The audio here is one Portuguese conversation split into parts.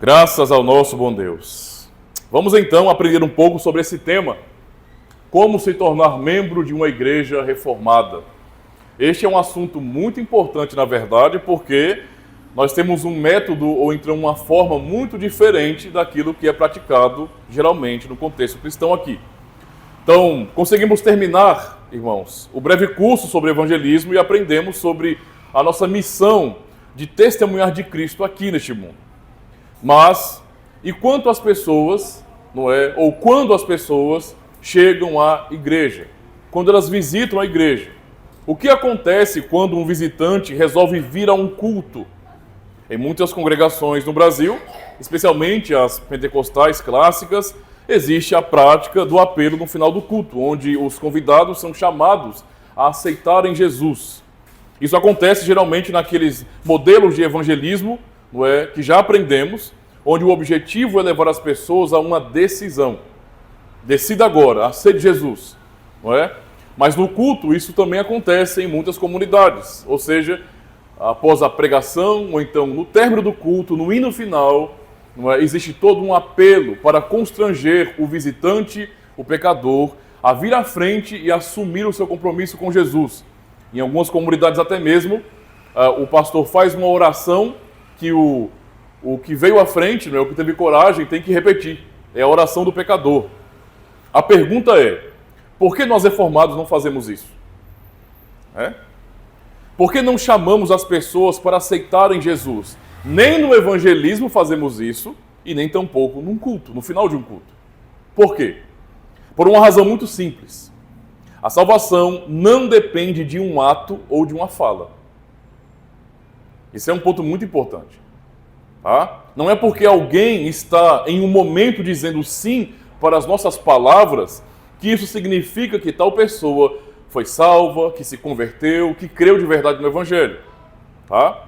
Graças ao nosso bom Deus. Vamos então aprender um pouco sobre esse tema, como se tornar membro de uma igreja reformada. Este é um assunto muito importante, na verdade, porque nós temos um método ou então uma forma muito diferente daquilo que é praticado geralmente no contexto cristão aqui. Então, conseguimos terminar, irmãos, o breve curso sobre evangelismo e aprendemos sobre a nossa missão de testemunhar de Cristo aqui neste mundo. Mas, e quanto as pessoas, não é? Ou quando as pessoas chegam à igreja, quando elas visitam a igreja, o que acontece quando um visitante resolve vir a um culto? Em muitas congregações no Brasil, especialmente as pentecostais clássicas, existe a prática do apelo no final do culto, onde os convidados são chamados a aceitarem Jesus. Isso acontece geralmente naqueles modelos de evangelismo, não é, que já aprendemos, onde o objetivo é levar as pessoas a uma decisão. Decida agora, aceite Jesus, não é? Mas no culto isso também acontece em muitas comunidades, ou seja, após a pregação, ou então no término do culto, no hino final, não é, existe todo um apelo para constranger o visitante, o pecador, a vir à frente e assumir o seu compromisso com Jesus. Em algumas comunidades até mesmo, o pastor faz uma oração que o que veio à frente, o que teve coragem, tem que repetir. É a oração do pecador. A pergunta é, por que nós reformados não fazemos isso? Por que não chamamos as pessoas para aceitarem Jesus? Nem no evangelismo fazemos isso, e nem tampouco num culto, no final de um culto. Por quê? Por uma razão muito simples. A salvação não depende de um ato ou de uma fala. Esse é um ponto muito importante. Tá? Não é porque alguém está em um momento dizendo sim para as nossas palavras que isso significa que tal pessoa foi salva, que se converteu, que creu de verdade no Evangelho. Tá?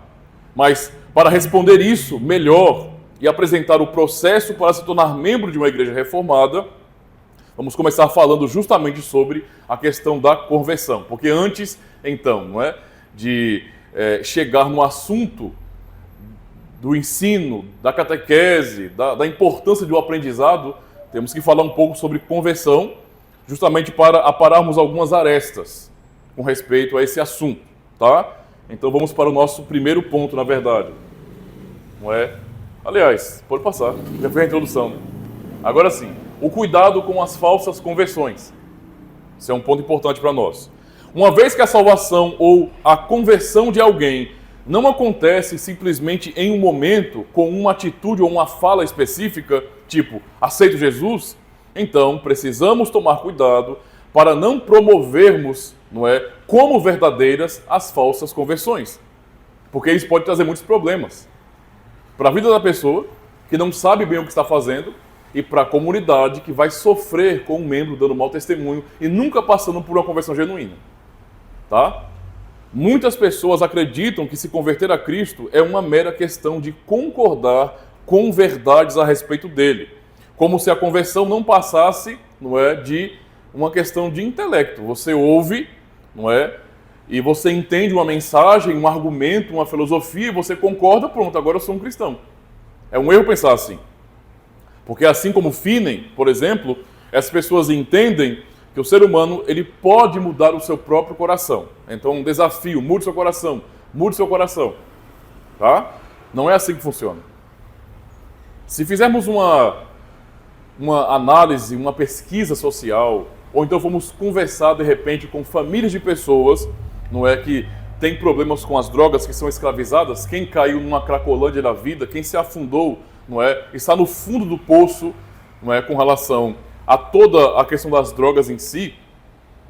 Mas para responder isso melhor e apresentar o processo para se tornar membro de uma igreja reformada, vamos começar falando justamente sobre a questão da conversão. Porque antes, então, não é, de chegar no assunto do ensino, da catequese, da importância do aprendizado, temos que falar um pouco sobre conversão, justamente para apararmos algumas arestas com respeito a esse assunto, tá? Então vamos para o nosso primeiro ponto, na verdade. Não é? Aliás, pode passar, já foi a introdução, né? Agora sim, o cuidado com as falsas conversões. Isso é um ponto importante para nós. Uma vez que a salvação ou a conversão de alguém não acontece simplesmente em um momento, com uma atitude ou uma fala específica, tipo, aceito Jesus, então precisamos tomar cuidado para não promovermos, não é, como verdadeiras as falsas conversões. Porque isso pode trazer muitos problemas para a vida da pessoa, que não sabe bem o que está fazendo, e para a comunidade, que vai sofrer com um membro dando mau testemunho e nunca passando por uma conversão genuína. Tá? Muitas pessoas acreditam que se converter a Cristo é uma mera questão de concordar com verdades a respeito dele. Como se a conversão não passasse, não é, de uma questão de intelecto. Você ouve, não é, e você entende uma mensagem, um argumento, uma filosofia, e você concorda, pronto, agora eu sou um cristão. É um erro pensar assim. Porque assim como Finney, por exemplo, essas pessoas entendem que o ser humano ele pode mudar o seu próprio coração. Então, um desafio, mude seu coração, mude seu coração. Tá? Não é assim que funciona. Se fizermos uma análise, uma pesquisa social, ou então vamos conversar de repente com famílias de pessoas, não é, que tem problemas com as drogas, que são escravizadas, quem caiu numa cracolândia da vida, quem se afundou, não é, está no fundo do poço, não é, com relação a toda a questão das drogas em si,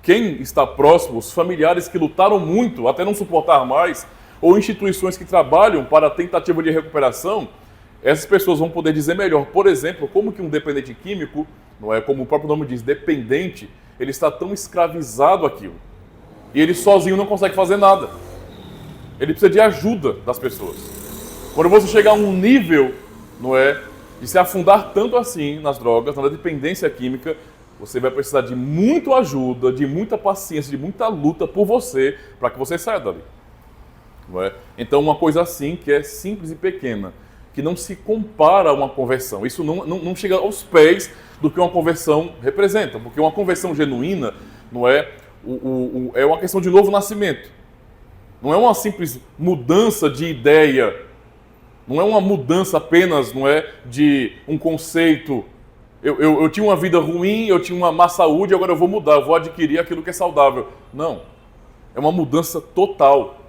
quem está próximo, os familiares que lutaram muito até não suportar mais, ou instituições que trabalham para a tentativa de recuperação, essas pessoas vão poder dizer melhor, por exemplo, como que um dependente químico, não é, como o próprio nome diz, dependente, ele está tão escravizado àquilo. E ele sozinho não consegue fazer nada. Ele precisa de ajuda das pessoas. Quando você chegar a um nível, não é, de se afundar tanto assim nas drogas, na dependência química, você vai precisar de muita ajuda, de muita paciência, de muita luta por você, para que você saia dali. Não é? Então, uma coisa assim, que é simples e pequena, que não se compara a uma conversão. Isso não chega aos pés do que uma conversão representa, porque uma conversão genuína não é, é uma questão de novo nascimento. Não é uma simples mudança de ideia, não é uma mudança apenas, não é, de um conceito. Eu tinha uma vida ruim, eu tinha uma má saúde, agora eu vou mudar, eu vou adquirir aquilo que é saudável. Não. É uma mudança total.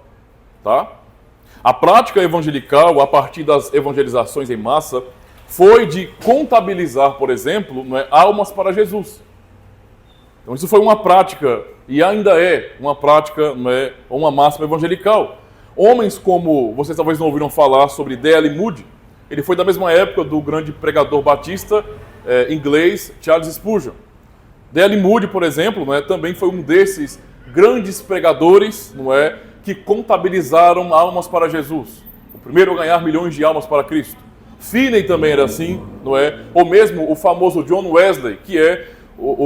Tá? A prática evangelical, a partir das evangelizações em massa, foi de contabilizar, por exemplo, não é, almas para Jesus. Então isso foi uma prática, e ainda é uma prática, não é, uma máxima evangelical. Homens como, vocês talvez não ouviram falar sobre D.L. Moody, ele foi da mesma época do grande pregador batista inglês Charles Spurgeon. D.L. Moody, por exemplo, não é, também foi um desses grandes pregadores, não é, que contabilizaram almas para Jesus. O primeiro a ganhar milhões de almas para Cristo. Finney também era assim, não é? Ou mesmo o famoso John Wesley, que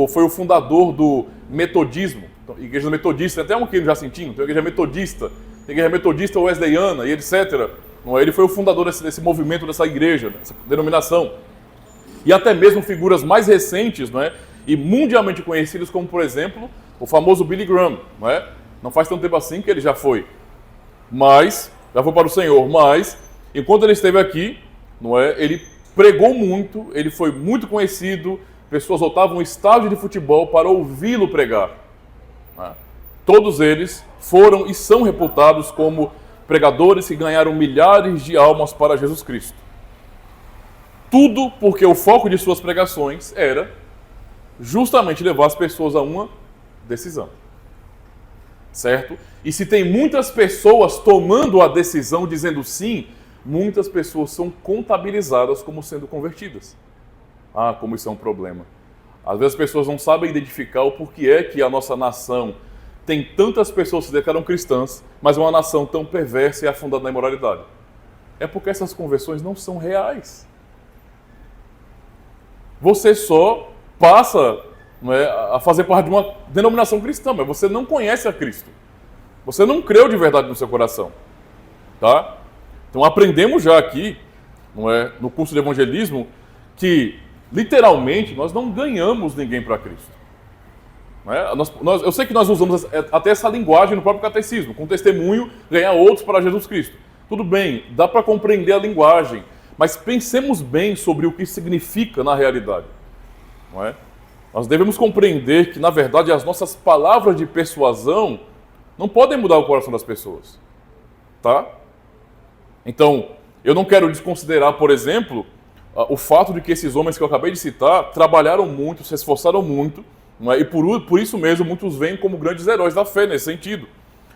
foi o fundador do metodismo. Então, igreja metodista, até um que já sentindo, tem a igreja metodista wesleyana e etc. Não é? Ele foi o fundador desse movimento, dessa igreja, dessa denominação. E até mesmo figuras mais recentes, não é? E mundialmente conhecidas, como por exemplo, o famoso Billy Graham, não é? Não faz tanto tempo assim que ele já foi para o Senhor, mas enquanto ele esteve aqui, não é? Ele pregou muito, ele foi muito conhecido, pessoas voltavam ao estádio de futebol para ouvi-lo pregar. Não é? Todos eles foram e são reputados como pregadores que ganharam milhares de almas para Jesus Cristo. Tudo porque o foco de suas pregações era justamente levar as pessoas a uma decisão. Certo? E se tem muitas pessoas tomando a decisão, dizendo sim, muitas pessoas são contabilizadas como sendo convertidas. Ah, como isso é um problema. Às vezes as pessoas não sabem identificar o porquê é que a nossa nação tem tantas pessoas que se declaram cristãs, mas é uma nação tão perversa e afundada na imoralidade. É porque essas conversões não são reais. Você só passa, não é, a fazer parte de uma denominação cristã, mas você não conhece a Cristo. Você não creu de verdade no seu coração. Tá? Então aprendemos já aqui, não é, no curso de evangelismo, que literalmente nós não ganhamos ninguém para Cristo. Não é? Eu sei que nós usamos até essa linguagem no próprio catecismo, com testemunho, ganhar outros para Jesus Cristo. Tudo bem, dá para compreender a linguagem, mas pensemos bem sobre o que significa na realidade. Não é? Nós devemos compreender que, na verdade, as nossas palavras de persuasão não podem mudar o coração das pessoas. Tá? Então, eu não quero desconsiderar, por exemplo, o fato de que esses homens que eu acabei de citar trabalharam muito, se esforçaram muito, não é? E por isso mesmo muitos veem como grandes heróis da fé nesse sentido.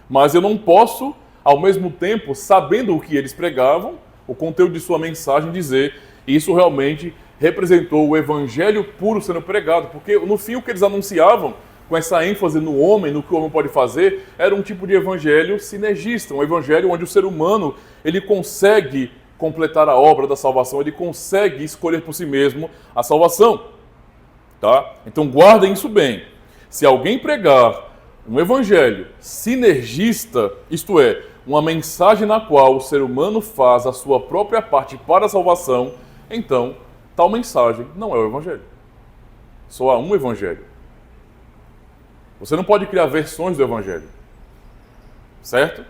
Mas eu não posso, ao mesmo tempo, sabendo o que eles pregavam, o conteúdo de sua mensagem, dizer isso realmente representou o evangelho puro sendo pregado, porque no fim o que eles anunciavam, com essa ênfase no homem, no que o homem pode fazer, era um tipo de evangelho sinergista, um evangelho onde o ser humano ele consegue completar a obra da salvação, ele consegue escolher por si mesmo a salvação. Tá? Então guardem isso bem. Se alguém pregar um evangelho sinergista, isto é, uma mensagem na qual o ser humano faz a sua própria parte para a salvação, então tal mensagem não é o evangelho. Só há um evangelho. Você não pode criar versões do evangelho. Certo?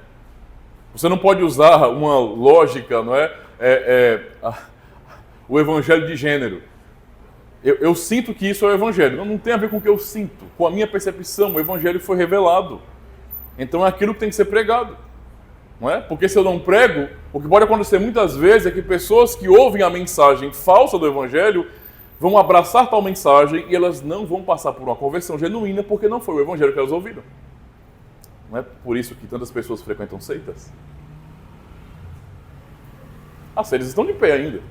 Você não pode usar uma lógica, não é? O evangelho de gênero. Eu sinto que isso é o evangelho. Não tem a ver com o que eu sinto, com a minha percepção. O evangelho foi revelado. Então é aquilo que tem que ser pregado. Não é? Porque se eu não prego, o que pode acontecer muitas vezes é que pessoas que ouvem a mensagem falsa do evangelho vão abraçar tal mensagem e elas não vão passar por uma conversão genuína porque não foi o evangelho que elas ouviram. Não é por isso que tantas pessoas frequentam seitas? As seitas estão de pé ainda.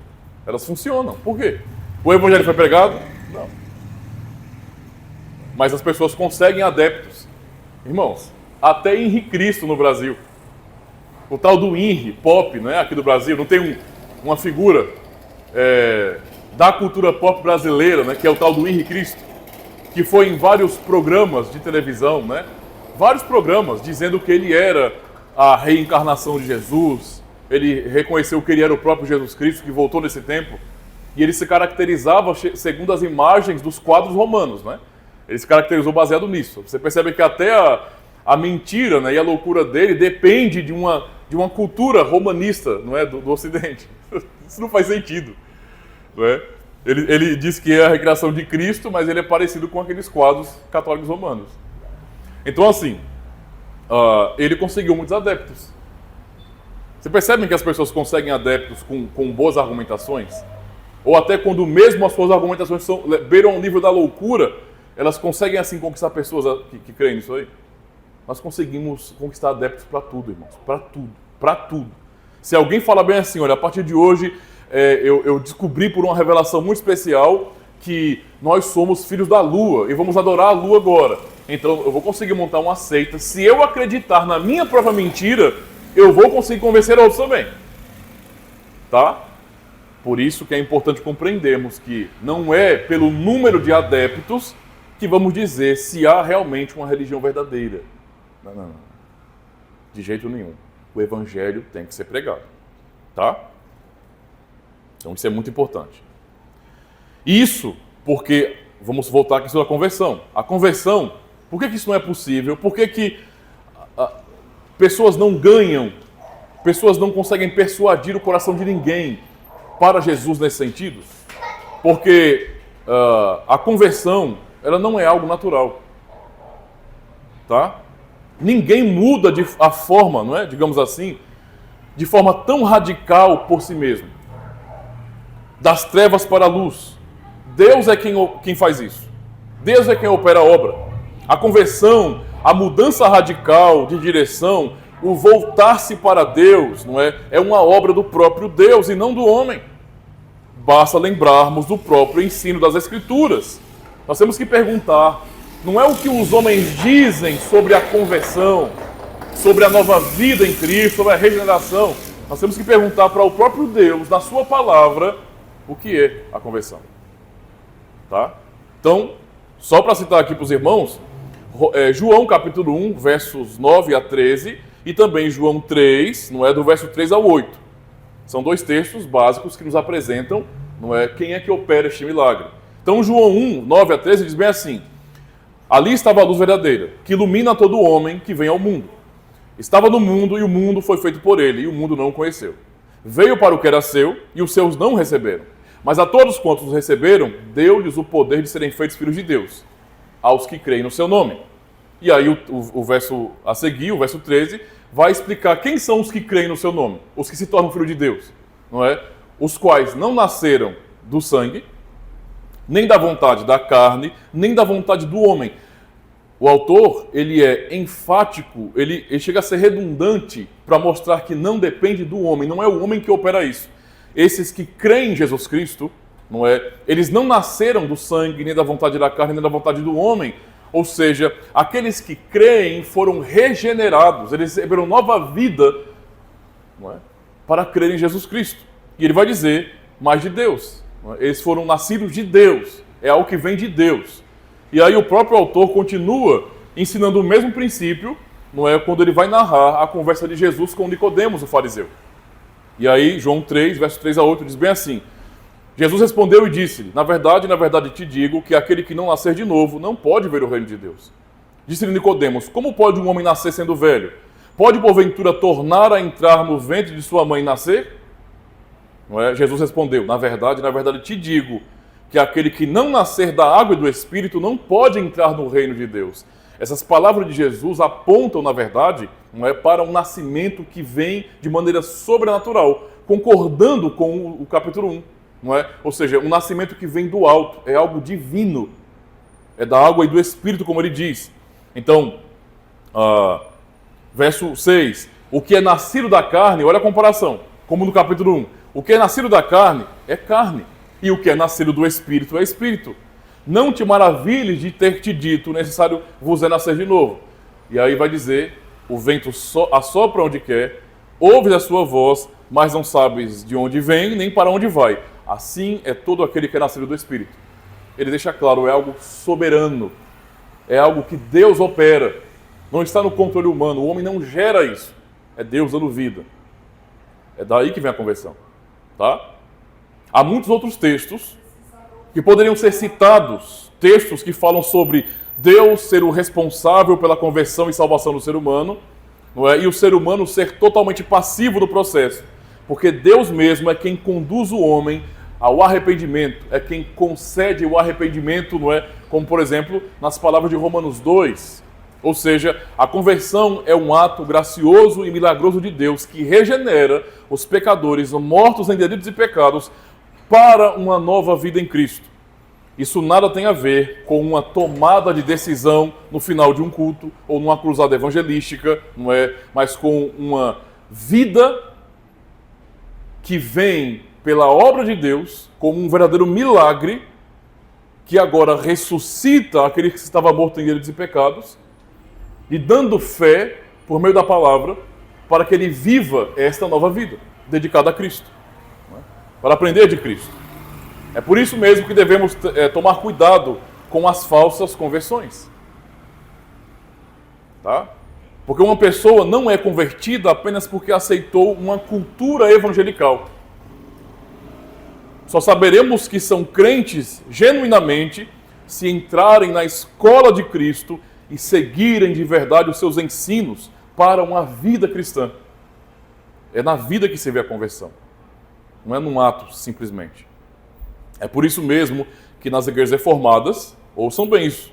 Elas funcionam. Por quê? O evangelho foi pregado? Não. Mas as pessoas conseguem adeptos. Irmãos, até Henri Cristo no Brasil. O tal do Henri Pop, não é? Aqui do Brasil, não tem uma figura da cultura pop brasileira, né? Que é o tal do Henri Cristo, que foi em vários programas de televisão, né? Vários programas dizendo que ele era a reencarnação de Jesus, ele reconheceu que ele era o próprio Jesus Cristo que voltou nesse tempo, e ele se caracterizava segundo as imagens dos quadros romanos, né? Ele se caracterizou baseado nisso. Você percebe que até a mentira, né, e a loucura dele depende de uma cultura romanista, não é, do Ocidente. Isso não faz sentido, não é? Ele diz que é a recriação de Cristo, mas ele é parecido com aqueles quadros católicos romanos. Então, assim, ele conseguiu muitos adeptos. Você percebe que as pessoas conseguem adeptos com boas argumentações? Ou até quando mesmo as suas argumentações beiram o nível da loucura, elas conseguem assim conquistar pessoas que creem nisso aí? Nós conseguimos conquistar adeptos para tudo, irmãos. Para tudo. Para tudo. Se alguém fala bem assim, olha, a partir de hoje eu descobri por uma revelação muito especial que nós somos filhos da lua e vamos adorar a lua agora. Então eu vou conseguir montar uma seita. Se eu acreditar na minha própria mentira, eu vou conseguir convencer outros também. Tá? Por isso que é importante compreendermos que não é pelo número de adeptos que vamos dizer se há realmente uma religião verdadeira. Não. De jeito nenhum. O evangelho tem que ser pregado. Tá? Então isso é muito importante. Isso porque, vamos voltar aqui sobre a conversão. A conversão, por que isso não é possível? Por que pessoas não ganham, pessoas não conseguem persuadir o coração de ninguém para Jesus nesse sentido? Porque a conversão, ela não é algo natural. Tá? Ninguém muda a forma, não é? Digamos assim, de forma tão radical por si mesmo. Das trevas para a luz. Deus é quem faz isso. Deus é quem opera a obra. A conversão, a mudança radical de direção, o voltar-se para Deus, não é? É uma obra do próprio Deus e não do homem. Basta lembrarmos do próprio ensino das Escrituras. Nós temos que perguntar, não é o que os homens dizem sobre a conversão, sobre a nova vida em Cristo, sobre a regeneração. Nós temos que perguntar para o próprio Deus, na sua palavra, o que é a conversão. Tá? Então, só para citar aqui para os irmãos, João capítulo 1, versos 9 a 13, e também João 3, não é, do verso 3 ao 8. São dois textos básicos que nos apresentam, não é, quem é que opera este milagre. Então, João 1, 9 a 13 diz bem assim: ali estava a luz verdadeira, que ilumina todo homem que vem ao mundo. Estava no mundo e o mundo foi feito por ele, e o mundo não o conheceu. Veio para o que era seu, e os seus não o receberam. Mas a todos quantos os receberam, deu-lhes o poder de serem feitos filhos de Deus, aos que creem no seu nome. E aí o verso a seguir, o verso 13, vai explicar quem são os que creem no seu nome, os que se tornam filhos de Deus, não é? Os quais não nasceram do sangue, nem da vontade da carne, nem da vontade do homem. O autor, ele é enfático, ele chega a ser redundante para mostrar que não depende do homem, não é o homem que opera isso. Esses que creem em Jesus Cristo, não é? Eles não nasceram do sangue, nem da vontade da carne, nem da vontade do homem. Ou seja, aqueles que creem foram regenerados, eles receberam nova vida, não é? Para crer em Jesus Cristo. E ele vai dizer, mais de Deus. Não é? Eles foram nascidos de Deus, é algo que vem de Deus. E aí o próprio autor continua ensinando o mesmo princípio, não é? Quando ele vai narrar a conversa de Jesus com Nicodemos, o fariseu. E aí, João 3, verso 3 a 8, diz bem assim: Jesus respondeu e disse-lhe, na verdade te digo que aquele que não nascer de novo não pode ver o reino de Deus. Disse-lhe Nicodemos, como pode um homem nascer sendo velho? Pode, porventura, tornar a entrar no ventre de sua mãe e nascer? Não é? Jesus respondeu, na verdade te digo que aquele que não nascer da água e do Espírito não pode entrar no reino de Deus. Essas palavras de Jesus apontam, na verdade, não é, para um nascimento que vem de maneira sobrenatural, concordando com o capítulo 1. Não é? Ou seja, um nascimento que vem do alto, é algo divino, é da água e do Espírito, como ele diz. Então, verso 6, o que é nascido da carne, olha a comparação, como no capítulo 1, o que é nascido da carne é carne, e o que é nascido do Espírito é Espírito. Não te maravilhes de ter te dito, necessário vos é nascer de novo. E aí vai dizer, o vento assopra onde quer, ouves a sua voz, mas não sabes de onde vem, nem para onde vai. Assim é todo aquele que é nascido do Espírito. Ele deixa claro, é algo soberano, é algo que Deus opera, não está no controle humano, o homem não gera isso, é Deus dando vida. É daí que vem a conversão. Tá? Há muitos outros textos que poderiam ser citados, textos que falam sobre Deus ser o responsável pela conversão e salvação do ser humano, não é? E o ser humano ser totalmente passivo do processo, porque Deus mesmo é quem conduz o homem ao arrependimento, é quem concede o arrependimento, não é? Como, por exemplo, nas palavras de Romanos 2. Ou seja, a conversão é um ato gracioso e milagroso de Deus que regenera os pecadores mortos em delitos e pecados para uma nova vida em Cristo. Isso nada tem a ver com uma tomada de decisão no final de um culto ou numa cruzada evangelística, não é? Mas com uma vida que vem pela obra de Deus como um verdadeiro milagre que agora ressuscita aquele que estava morto em delitos e pecados e dando fé por meio da palavra para que ele viva esta nova vida dedicada a Cristo, não é? Para aprender de Cristo. É por isso mesmo que devemos tomar cuidado com as falsas conversões. Tá? Porque uma pessoa não é convertida apenas porque aceitou uma cultura evangelical. Só saberemos que são crentes genuinamente se entrarem na escola de Cristo e seguirem de verdade os seus ensinos para uma vida cristã. É na vida que se vê a conversão. Não é num ato, simplesmente. É por isso mesmo que nas igrejas reformadas, ouçam bem isso,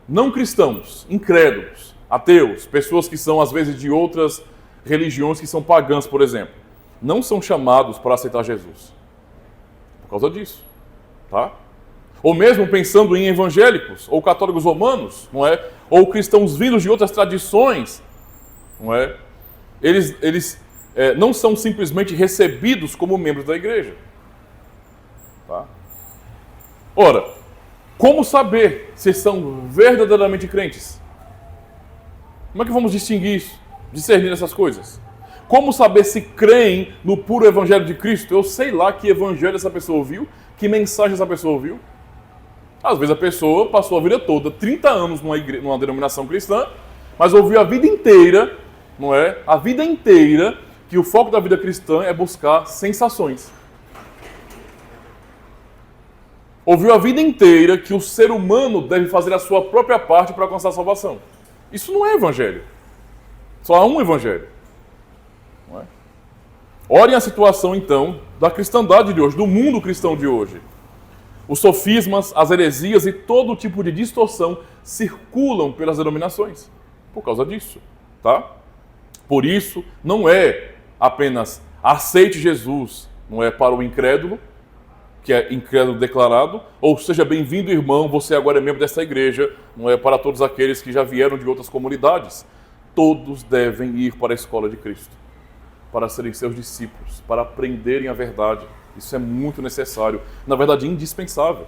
não cristãos, incrédulos, ateus, pessoas que são às vezes de outras religiões que são pagãs, por exemplo, não são chamados para aceitar Jesus. Por causa disso, tá? Ou mesmo pensando em evangélicos, ou católicos romanos, não é? Ou cristãos vindos de outras tradições, não é? Eles não são simplesmente recebidos como membros da igreja. Tá? Ora, como saber se são verdadeiramente crentes? Como é que vamos distinguir isso? Discernir essas coisas? Como saber se creem no puro evangelho de Cristo? Eu sei lá que evangelho essa pessoa ouviu, que mensagem essa pessoa ouviu. Às vezes a pessoa passou a vida toda, 30 anos numa denominação cristã, mas ouviu a vida inteira, não é? A vida inteira que o foco da vida cristã é buscar sensações. Ouviu a vida inteira que o ser humano deve fazer a sua própria parte para alcançar a salvação. Isso não é evangelho. Só há um evangelho. Não é? Olhem a situação, então, da cristandade de hoje, do mundo cristão de hoje. Os sofismas, as heresias e todo tipo de distorção circulam pelas denominações. Por causa disso. Tá? Por isso, não é apenas aceite Jesus, não é para o incrédulo, que é incrédulo declarado, ou seja bem-vindo, irmão, você agora é membro dessa igreja, não é para todos aqueles que já vieram de outras comunidades. Todos devem ir para a escola de Cristo, para serem seus discípulos, para aprenderem a verdade. Isso é muito necessário, na verdade indispensável.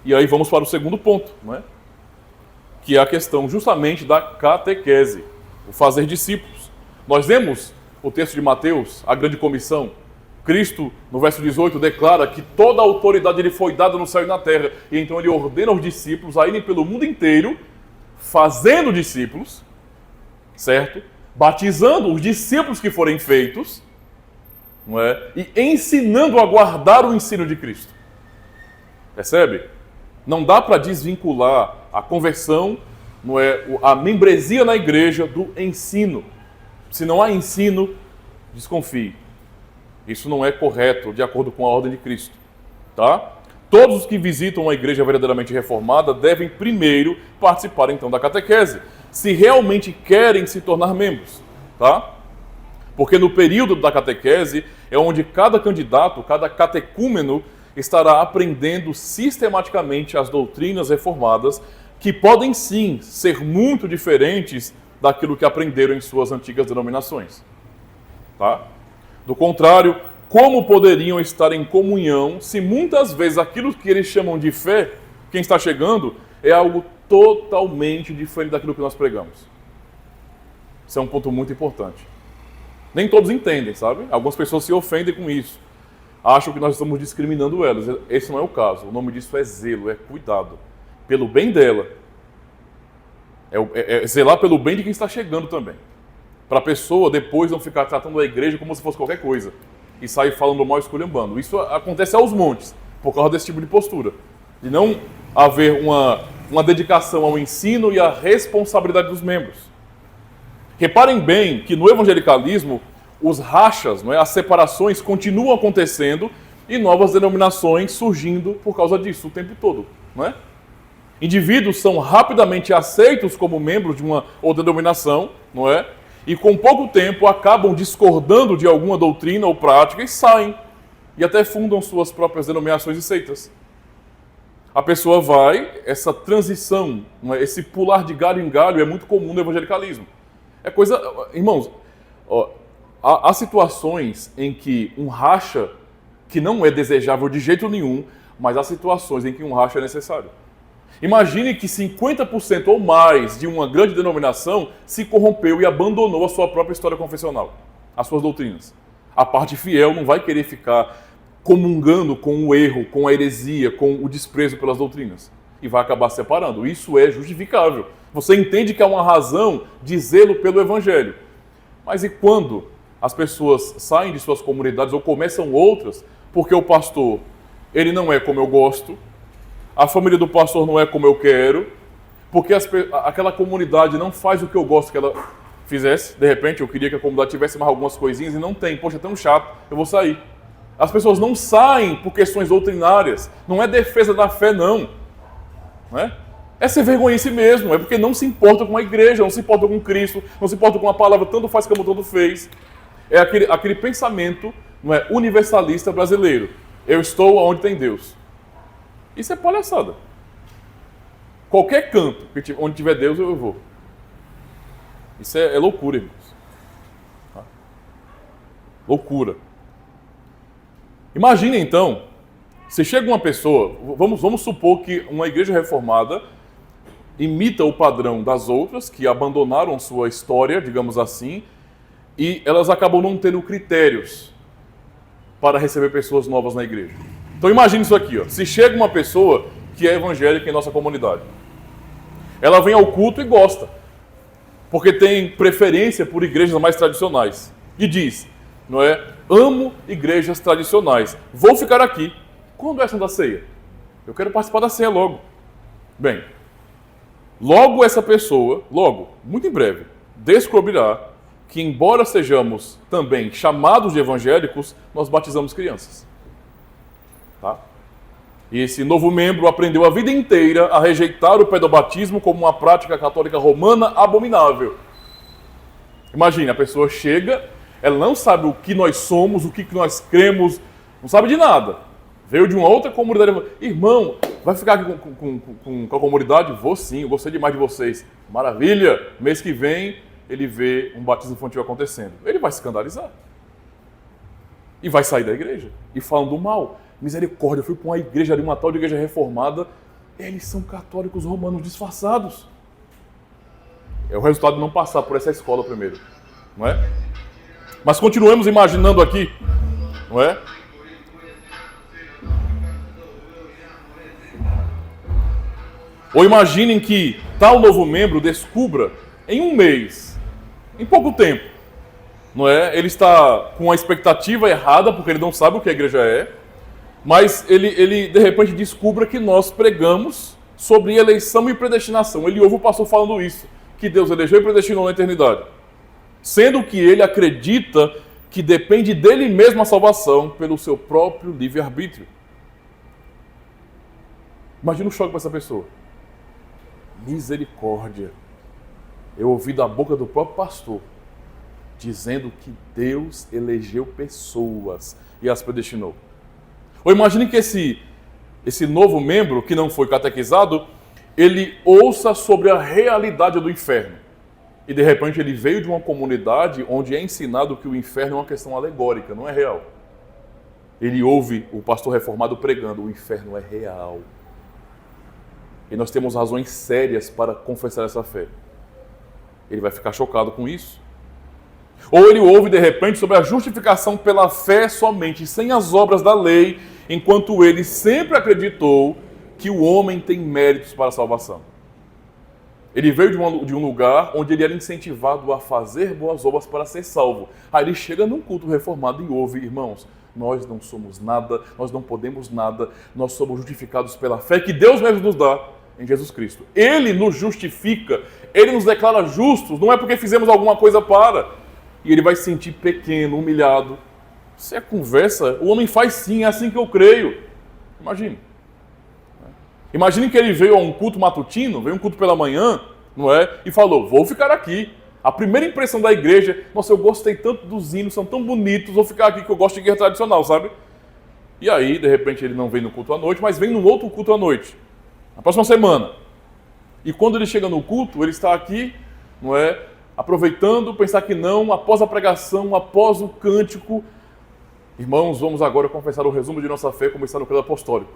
E aí vamos para o segundo ponto, não é? Que é a questão justamente da catequese, o fazer discípulos. Nós vemos o texto de Mateus, a grande comissão. Cristo, no verso 18, declara que toda a autoridade lhe foi dada no céu e na terra. E então ele ordena aos discípulos a irem pelo mundo inteiro, fazendo discípulos, certo? Batizando os discípulos que forem feitos, não é? E ensinando a guardar o ensino de Cristo. Percebe? Não dá para desvincular a conversão, não é? A membresia na igreja do ensino. Se não há ensino, desconfie. Isso não é correto, de acordo com a ordem de Cristo. Tá? Todos os que visitam uma igreja verdadeiramente reformada devem primeiro participar então da catequese, se realmente querem se tornar membros. Tá? Porque no período da catequese é onde cada candidato, cada catecúmeno, estará aprendendo sistematicamente as doutrinas reformadas, que podem sim ser muito diferentes daquilo que aprenderam em suas antigas denominações. Tá? Do contrário, como poderiam estar em comunhão se muitas vezes aquilo que eles chamam de fé, quem está chegando, é algo totalmente diferente daquilo que nós pregamos? Isso é um ponto muito importante. Nem todos entendem, sabe? Algumas pessoas se ofendem com isso. Acham que nós estamos discriminando elas. Esse não é o caso. O nome disso é zelo, é cuidado. Pelo bem dela. É zelar pelo bem de quem está chegando também. Para a pessoa depois não ficar tratando a igreja como se fosse qualquer coisa. e sair falando mal, esculhambando. Isso acontece aos montes, por causa desse tipo de postura. De não haver uma dedicação ao ensino e à responsabilidade dos membros. Reparem bem que no evangelicalismo, os rachas, não é, as separações continuam acontecendo e novas denominações surgindo por causa disso o tempo todo. Não é? Indivíduos são rapidamente aceitos como membros de uma outra denominação, não é? E com pouco tempo acabam discordando de alguma doutrina ou prática e saem. E até fundam suas próprias denominações e seitas. A pessoa vai, essa transição, não é? Esse pular de galho em galho é muito comum no evangelicalismo. É coisa... Irmãos, há situações em que um racha, que não é desejável de jeito nenhum, mas há situações em que um racha é necessário. Imagine que 50% ou mais de uma grande denominação se corrompeu e abandonou a sua própria história confessional, as suas doutrinas. A parte fiel não vai querer ficar comungando com o erro, com a heresia, com o desprezo pelas doutrinas. E vai acabar separando. Isso é justificável. Você entende que há uma razão de zelo pelo Evangelho. Mas e quando as pessoas saem de suas comunidades ou começam outras, porque o pastor, ele não é como eu gosto, a família do pastor não é como eu quero, porque aquela comunidade não faz o que eu gosto que ela fizesse. De repente, eu queria que a comunidade tivesse mais algumas coisinhas e não tem. Poxa, é tão chato, eu vou sair. As pessoas não saem por questões doutrinárias. Não é defesa da fé, não. É ser vergonhice mesmo. É porque não se importa com a igreja, não se importa com Cristo, não se importa com a palavra, tanto faz como tanto fez. É aquele pensamento, não é, universalista brasileiro. Eu estou onde tem Deus. Isso é palhaçada. Qualquer canto onde tiver Deus, eu vou. Isso é loucura, irmãos. Loucura. Imagine então, se chega uma pessoa, vamos supor que uma igreja reformada imita o padrão das outras, que abandonaram sua história, digamos assim, e elas acabam não tendo critérios para receber pessoas novas na igreja. Então imagine isso aqui, ó. Se chega uma pessoa que é evangélica em nossa comunidade, ela vem ao culto e gosta, porque tem preferência por igrejas mais tradicionais, e diz, não é, amo igrejas tradicionais, vou ficar aqui. Quando é a Santa Ceia? Eu quero participar da ceia logo. Bem, logo essa pessoa, muito em breve, descobrirá que embora sejamos também chamados de evangélicos, nós batizamos crianças. Tá? E esse novo membro aprendeu a vida inteira a rejeitar o pedobatismo como uma prática católica romana abominável. Imagine, a pessoa chega, ela não sabe o que nós somos, o que nós cremos, não sabe de nada. Veio de uma outra comunidade. Irmão, vai ficar aqui com a comunidade? Vou sim, eu gostei demais de vocês. Maravilha! Mês que vem, ele vê um batismo infantil acontecendo. Ele vai se escandalizar. E vai sair da igreja. E falando mal. Misericórdia, eu fui para uma igreja ali, uma tal de igreja reformada. Eles são católicos romanos disfarçados. É o resultado de não passar por essa escola primeiro. Não é? Mas continuemos imaginando aqui. Não é? Ou imaginem que tal novo membro descubra em um mês, em pouco tempo, não é? Ele está com a expectativa errada, porque ele não sabe o que a igreja é, mas ele de repente descubra que nós pregamos sobre eleição e predestinação. Ele ouve o pastor falando isso, que Deus elegeu e predestinou na eternidade. Sendo que ele acredita que depende dele mesmo a salvação pelo seu próprio livre-arbítrio. Imagina o choque para essa pessoa. Misericórdia. Eu ouvi da boca do próprio pastor dizendo que Deus elegeu pessoas e as predestinou. Ou imagine que esse novo membro que não foi catequizado, ele ouça sobre a realidade do inferno. E de repente ele veio de uma comunidade onde é ensinado que o inferno é uma questão alegórica, não é real. Ele ouve o pastor reformado pregando, o inferno é real. E nós temos razões sérias para confessar essa fé. Ele vai ficar chocado com isso. Ou ele ouve de repente sobre a justificação pela fé somente, sem as obras da lei, enquanto ele sempre acreditou que o homem tem méritos para a salvação. Ele veio de um lugar onde ele era incentivado a fazer boas obras para ser salvo. Aí ele chega num culto reformado e ouve, irmãos, nós não somos nada, nós não podemos nada, nós somos justificados pela fé que Deus mesmo nos dá em Jesus Cristo. Ele nos justifica, ele nos declara justos, não é porque fizemos alguma coisa para. E ele vai se sentir pequeno, humilhado. Se é conversa, o homem faz sim, é assim que eu creio. Imagine. Imagine que ele veio a um culto matutino, veio um culto pela manhã, não é? E falou, vou ficar aqui. A primeira impressão da igreja, nossa, eu gostei tanto dos hinos, são tão bonitos, vou ficar aqui que eu gosto de igreja tradicional, sabe? E aí, de repente, ele não vem no culto à noite, mas vem num outro culto à noite. Na próxima semana. E quando ele chega no culto, ele está aqui, não é? Aproveitando, pensar que não, após a pregação, após o cântico. Irmãos, vamos agora confessar o resumo de nossa fé, como está no credo apostólico.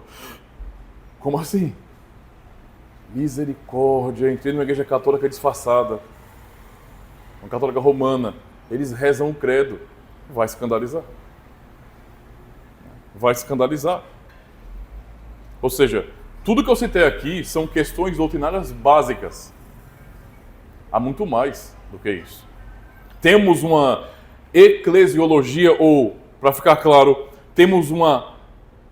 Como assim? Misericórdia, entrei numa igreja católica disfarçada. Uma católica romana. Eles rezam o credo. Vai escandalizar. Vai escandalizar. Ou seja, tudo que eu citei aqui são questões doutrinárias básicas. Há muito mais do que isso. Temos uma eclesiologia, ou, para ficar claro, temos uma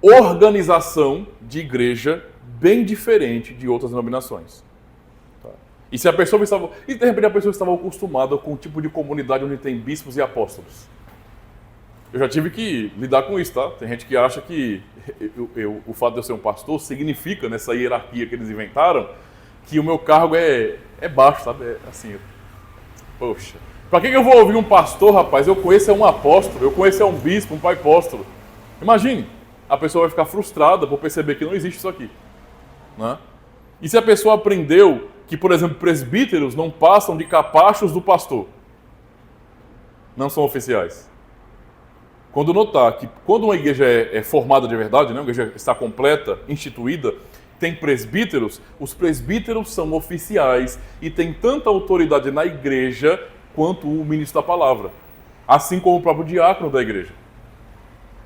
organização de igreja bem diferente de outras denominações. Tá? E se a pessoa estava, e de repente a pessoa estava acostumada com um tipo de comunidade onde tem bispos e apóstolos. Eu já tive que lidar com isso, tá? Tem gente que acha que o fato de eu ser um pastor significa, nessa hierarquia que eles inventaram, que o meu cargo é baixo, sabe? É assim, poxa. Para que eu vou ouvir um pastor, rapaz? Eu conheço um apóstolo, eu conheço um bispo, um pai apóstolo. Imagine, a pessoa vai ficar frustrada por perceber que não existe isso aqui. Né? E se a pessoa aprendeu que, por exemplo, presbíteros não passam de capachos do pastor, não são oficiais. Quando notar que quando uma igreja é formada de verdade, né, uma igreja está completa, instituída, tem presbíteros, os presbíteros são oficiais e têm tanta autoridade na igreja quanto o ministro da palavra, assim como o próprio diácono da igreja.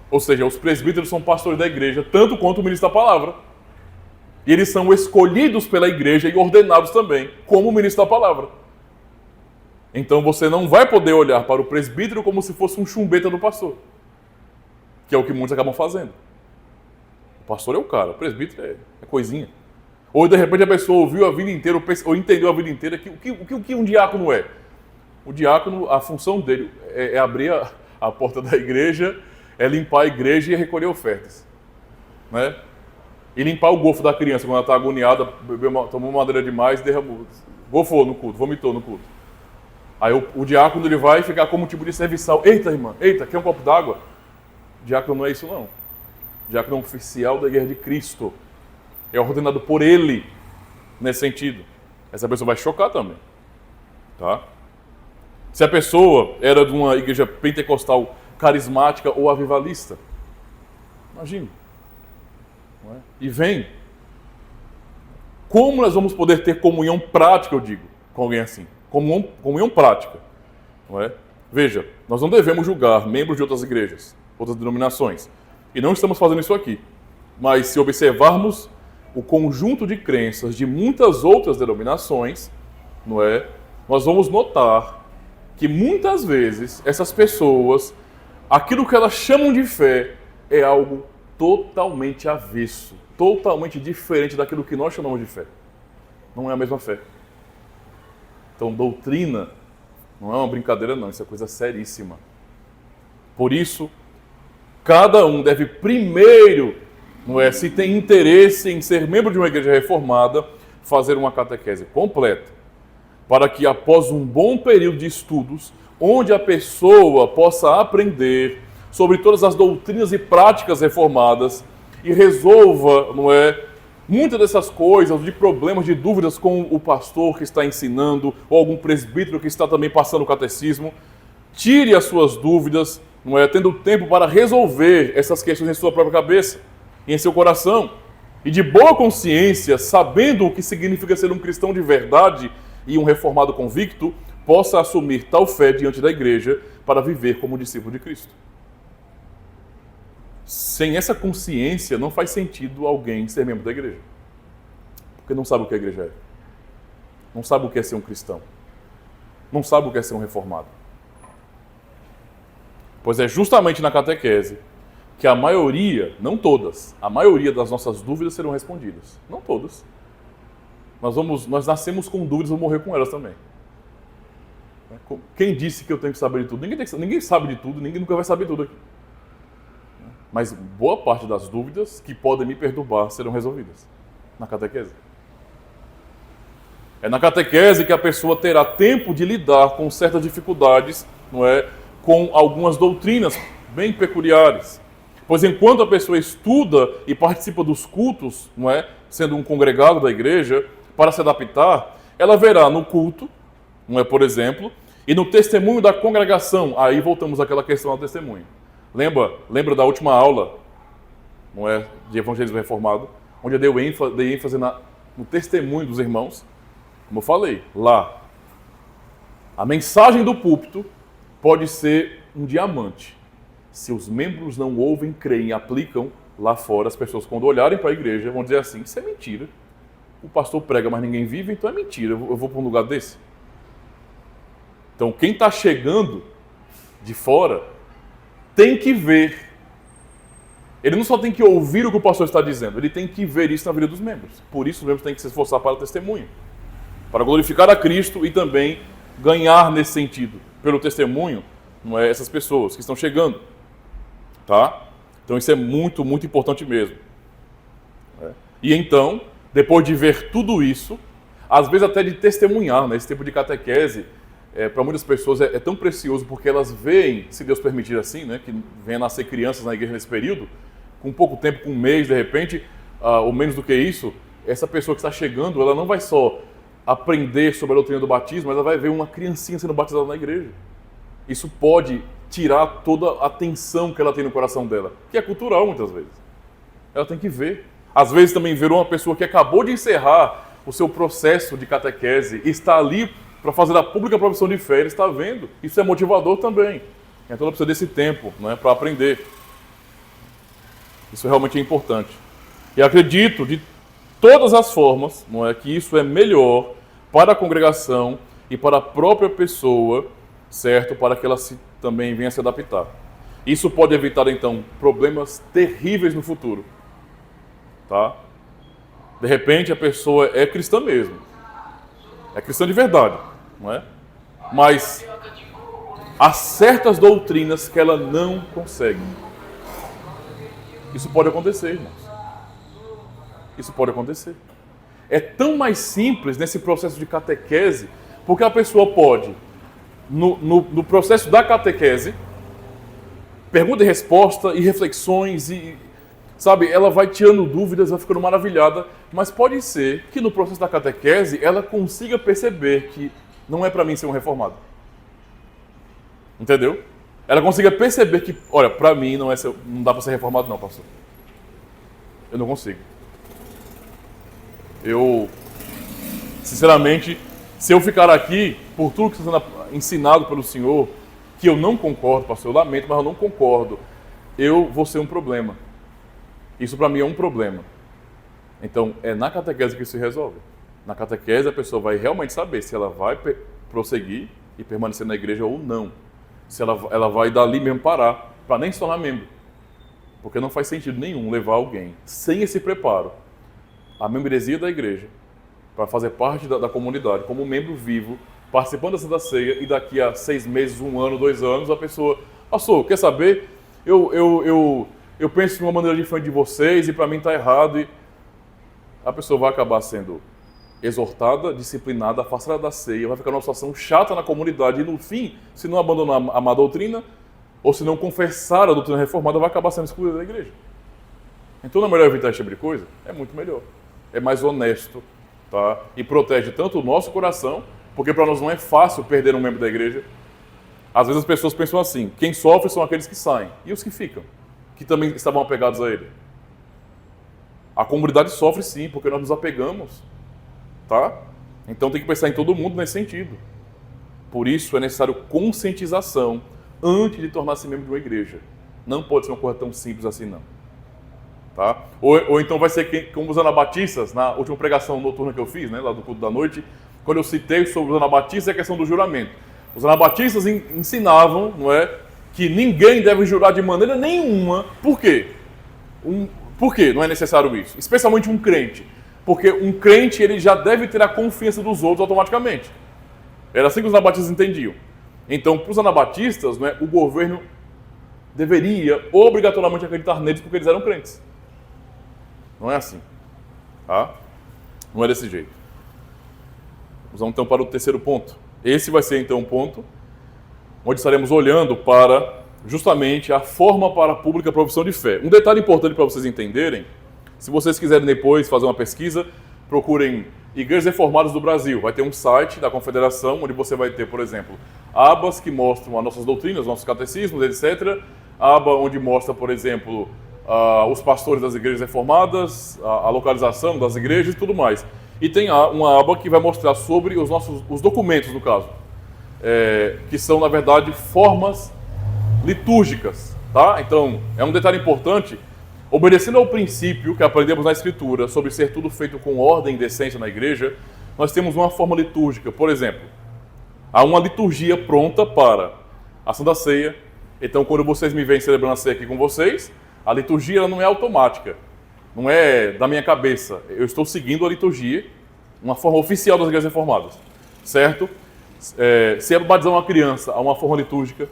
Ou seja, os presbíteros são pastores da igreja, tanto quanto o ministro da palavra. E eles são escolhidos pela igreja e ordenados também, como o ministro da palavra. Então você não vai poder olhar para o presbítero como se fosse um chumbeta do pastor, que é o que muitos acabam fazendo. O pastor é o cara, o presbítero é coisinha. Ou de repente a pessoa ouviu a vida inteira, ou entendeu a vida inteira que o que um diácono é. O diácono, a função dele é abrir a porta da igreja, é limpar a igreja e recolher ofertas. Né? E limpar o gofo da criança quando ela está agoniada, tomou madeira demais e derramou. Gofou no culto, vomitou no culto. Aí o diácono ele vai ficar como um tipo de serviçal. Eita, irmã, eita, quer um copo d'água? Diácono não é isso, não. Diácono é um oficial da igreja de Cristo. É ordenado por ele, nesse sentido. Essa pessoa vai chocar também. Tá? Se a pessoa era de uma igreja pentecostal carismática ou avivalista, imagine. Não é? E vem. Como nós vamos poder ter comunhão prática, eu digo, com alguém assim? Comunhão prática. Não é? Veja, nós não devemos julgar membros de outras igrejas, outras denominações. E não estamos fazendo isso aqui. Mas se observarmos o conjunto de crenças de muitas outras denominações, não é? Nós vamos notar que muitas vezes essas pessoas, aquilo que elas chamam de fé, é algo totalmente avesso, totalmente diferente daquilo que nós chamamos de fé. Não é a mesma fé. Então, doutrina não é uma brincadeira, não. Isso é coisa seríssima. Por isso, cada um deve primeiro, não é, se tem interesse em ser membro de uma igreja reformada, fazer uma catequese completa, para que após um bom período de estudos, onde a pessoa possa aprender sobre todas as doutrinas e práticas reformadas e resolva, não é, muitas dessas coisas, de problemas, de dúvidas com o pastor que está ensinando, ou algum presbítero que está também passando o catecismo, tire as suas dúvidas, não é, tendo tempo para resolver essas questões em sua própria cabeça e em seu coração, e de boa consciência, sabendo o que significa ser um cristão de verdade e um reformado convicto, possa assumir tal fé diante da igreja para viver como discípulo de Cristo. Sem essa consciência, não faz sentido alguém ser membro da igreja. Porque não sabe o que a igreja é. não sabe o que é ser um cristão, não sabe o que é ser um reformado. Pois é justamente na catequese que a maioria, não todas, a maioria das nossas dúvidas serão respondidas. Não todas. Nós nascemos com dúvidas, vamos morrer com elas também. Quem disse que eu tenho que saber de tudo? Ninguém sabe de tudo, ninguém nunca vai saber tudo aqui. Mas boa parte das dúvidas que podem me perturbar serão resolvidas na catequese. É na catequese que a pessoa terá tempo de lidar com certas dificuldades, não é, com algumas doutrinas bem peculiares. Pois enquanto a pessoa estuda e participa dos cultos, não é, sendo um congregado da igreja, para se adaptar, ela verá no culto, não é, por exemplo, e no testemunho da congregação. Aí voltamos àquela questão do testemunho. Lembra da última aula, não é, de evangelismo reformado, onde eu dei ênfase no testemunho dos irmãos? Como eu falei, lá, a mensagem do púlpito pode ser um diamante. Se os membros não ouvem, creem e aplicam, lá fora as pessoas, quando olharem para a igreja, vão dizer assim: isso é mentira. O pastor prega, mas ninguém vive, então é mentira. Eu vou para um lugar desse? Então, quem está chegando de fora tem que ver. Ele não só tem que ouvir o que o pastor está dizendo, ele tem que ver isso na vida dos membros. Por isso, os membros têm que se esforçar para o testemunho, para glorificar a Cristo e também ganhar nesse sentido, pelo testemunho, não é, essas pessoas que estão chegando. Tá? Então, isso é muito, muito importante mesmo. E então, depois de ver tudo isso, às vezes até de testemunhar, né? Esse tempo de catequese, para muitas pessoas é tão precioso, porque elas veem, se Deus permitir assim, né, que venha nascer crianças na igreja nesse período, com pouco tempo, com um mês, de repente, ou menos do que isso, essa pessoa que está chegando, ela não vai só aprender sobre a doutrina do batismo, mas ela vai ver uma criancinha sendo batizada na igreja. Isso pode tirar toda a tensão que ela tem no coração dela, que é cultural muitas vezes. Ela tem que ver. Às vezes também ver uma pessoa que acabou de encerrar o seu processo de catequese e está ali para fazer a pública profissão de fé, ele está vendo. Isso é motivador também. Então ela precisa desse tempo, né, para aprender. Isso realmente é importante. E acredito, de todas as formas, não é, que isso é melhor para a congregação e para a própria pessoa, certo? Para que ela também venha se adaptar. Isso pode evitar, então, problemas terríveis no futuro. Tá? De repente, a pessoa é cristã mesmo. É cristã de verdade, não é? Mas há certas doutrinas que ela não consegue. Isso pode acontecer, irmãos. Isso pode acontecer. É tão mais simples nesse processo de catequese, porque a pessoa pode, no processo da catequese, pergunta e resposta e reflexões, e, sabe, ela vai tirando dúvidas, vai ficando maravilhada, mas pode ser que no processo da catequese ela consiga perceber que não é para mim ser um reformado. Entendeu? Ela consiga perceber que, olha, para mim não dá para ser reformado não, pastor. Eu não consigo. Eu, sinceramente, se eu ficar aqui, por tudo que está sendo ensinado pelo Senhor, que eu não concordo, pastor, eu lamento, mas eu não concordo, eu vou ser um problema. Isso para mim é um problema. Então, é na catequese que isso se resolve. Na catequese a pessoa vai realmente saber se ela vai prosseguir e permanecer na igreja ou não. Se ela vai dali mesmo parar, para nem se tornar membro. Porque não faz sentido nenhum levar alguém sem esse preparo à membresia da igreja, para fazer parte da comunidade, como membro vivo, participando da Santa Ceia, e daqui a 6 meses, 1 ano, 2 anos, a pessoa, pastor, quer saber? Eu penso de uma maneira diferente de vocês e para mim está errado. E a pessoa vai acabar sendo exortada, disciplinada, afastada da ceia, vai ficar numa situação chata na comunidade e no fim, se não abandonar a má doutrina, ou se não confessar a doutrina reformada, vai acabar sendo excluída da igreja. Então não é melhor evitar esse tipo de coisa? É muito melhor. É mais honesto, tá? E protege tanto o nosso coração, porque para nós não é fácil perder um membro da igreja. Às vezes as pessoas pensam assim, quem sofre são aqueles que saem, e os que ficam, que também estavam apegados a ele. A comunidade sofre sim, porque nós nos apegamos, tá? Então tem que pensar em todo mundo nesse sentido. Por isso é necessário conscientização antes de tornar-se membro de uma igreja. Não pode ser uma coisa tão simples assim, não. Tá? Ou então vai ser como os anabatistas, na última pregação noturna que eu fiz, né, lá do culto da noite, quando eu citei sobre os anabatistas, é a questão do juramento. Os anabatistas ensinavam, não é, que ninguém deve jurar de maneira nenhuma. Por quê? Por que não é necessário isso? Especialmente um crente. Porque um crente ele já deve ter a confiança dos outros automaticamente. Era assim que os anabatistas entendiam. Então, para os anabatistas, não é, o governo deveria obrigatoriamente acreditar neles porque eles eram crentes. Não é assim. Tá? Não é desse jeito. Vamos então para o terceiro ponto. Esse vai ser então um ponto onde estaremos olhando para justamente a forma para a pública profissão de fé. Um detalhe importante para vocês entenderem, se vocês quiserem depois fazer uma pesquisa, procurem Igrejas Reformadas do Brasil. Vai ter um site da Confederação onde você vai ter, por exemplo, abas que mostram as nossas doutrinas, nossos catecismos, etc. Aba onde mostra, por exemplo, os pastores das igrejas reformadas, a localização das igrejas e tudo mais. E tem uma aba que vai mostrar sobre os documentos, no caso, que são, na verdade, formas litúrgicas, tá? Então, é um detalhe importante, obedecendo ao princípio que aprendemos na Escritura sobre ser tudo feito com ordem e decência na igreja, nós temos uma forma litúrgica. Por exemplo, há uma liturgia pronta para a Santa Ceia. Então, quando vocês me veem celebrando a ceia aqui com vocês, a liturgia ela não é automática, não é da minha cabeça. Eu estou seguindo a liturgia, uma forma oficial das igrejas reformadas, certo? Se é batizar uma criança, há uma forma litúrgica.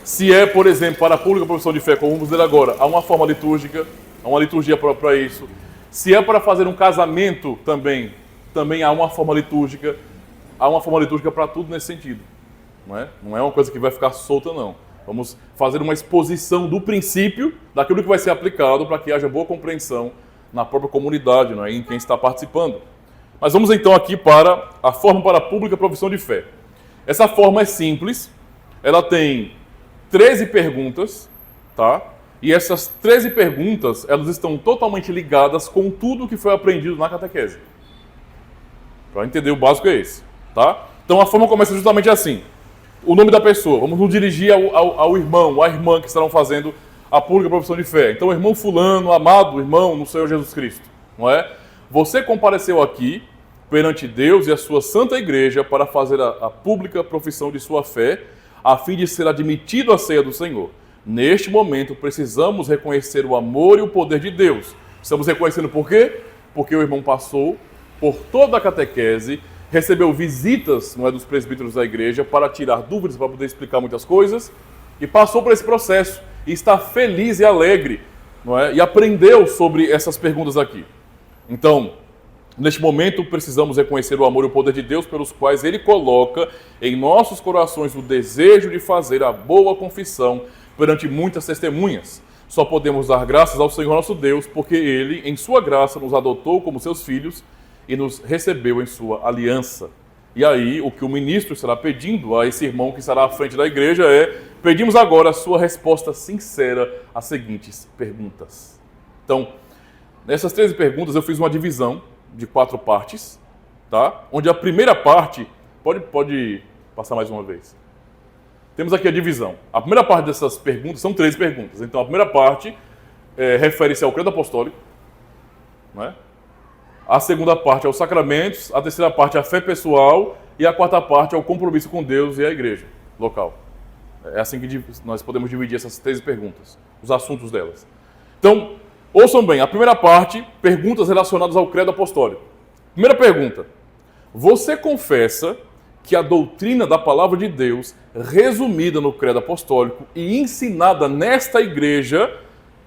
Se é, por exemplo, para a pública profissão de fé, como vamos dizer agora, há uma forma litúrgica, há uma liturgia para isso. Se é para fazer um casamento também há uma forma litúrgica para tudo nesse sentido. Não é uma coisa que vai ficar solta, não. Vamos fazer uma exposição do princípio daquilo que vai ser aplicado para que haja boa compreensão na própria comunidade, não é? Em quem está participando. Mas vamos então aqui para a forma para a pública profissão de fé. Essa forma é simples, ela tem 13 perguntas, tá? E essas 13 perguntas, elas estão totalmente ligadas com tudo que foi aprendido na catequese. Para entender o básico é esse, tá? Então a forma começa justamente assim. O nome da pessoa, vamos nos dirigir ao irmão, à irmã que estarão fazendo a pública profissão de fé. Então, irmão fulano, amado irmão no Senhor Jesus Cristo, não é? Você compareceu aqui perante Deus e a sua santa igreja para fazer a pública profissão de sua fé, a fim de ser admitido à ceia do Senhor. Neste momento, precisamos reconhecer o amor e o poder de Deus. Estamos reconhecendo por quê? Porque o irmão passou por toda a catequese, recebeu visitas, não é, dos presbíteros da igreja para tirar dúvidas, para poder explicar muitas coisas, e passou por esse processo, e está feliz e alegre, não é? E aprendeu sobre essas perguntas aqui. Então, neste momento, precisamos reconhecer o amor e o poder de Deus pelos quais Ele coloca em nossos corações o desejo de fazer a boa confissão perante muitas testemunhas. Só podemos dar graças ao Senhor nosso Deus, porque Ele, em sua graça, nos adotou como seus filhos e nos recebeu em sua aliança. E aí, o que o ministro estará pedindo a esse irmão que estará à frente da igreja é: pedimos agora a sua resposta sincera às seguintes perguntas. Então, nessas 13 perguntas eu fiz uma divisão de 4 partes, tá? Onde a primeira parte, pode passar mais uma vez. Temos aqui a divisão. A primeira parte dessas perguntas, são 13 perguntas. Então, a primeira parte refere-se ao credo apostólico, não é? A segunda parte aos sacramentos, a terceira parte à fé pessoal e a quarta parte ao compromisso com Deus e a igreja local. É assim que nós podemos dividir essas 13 perguntas, os assuntos delas. Então, ouçam bem, a primeira parte, perguntas relacionadas ao credo apostólico. Primeira pergunta: você confessa que a doutrina da palavra de Deus, resumida no credo apostólico e ensinada nesta igreja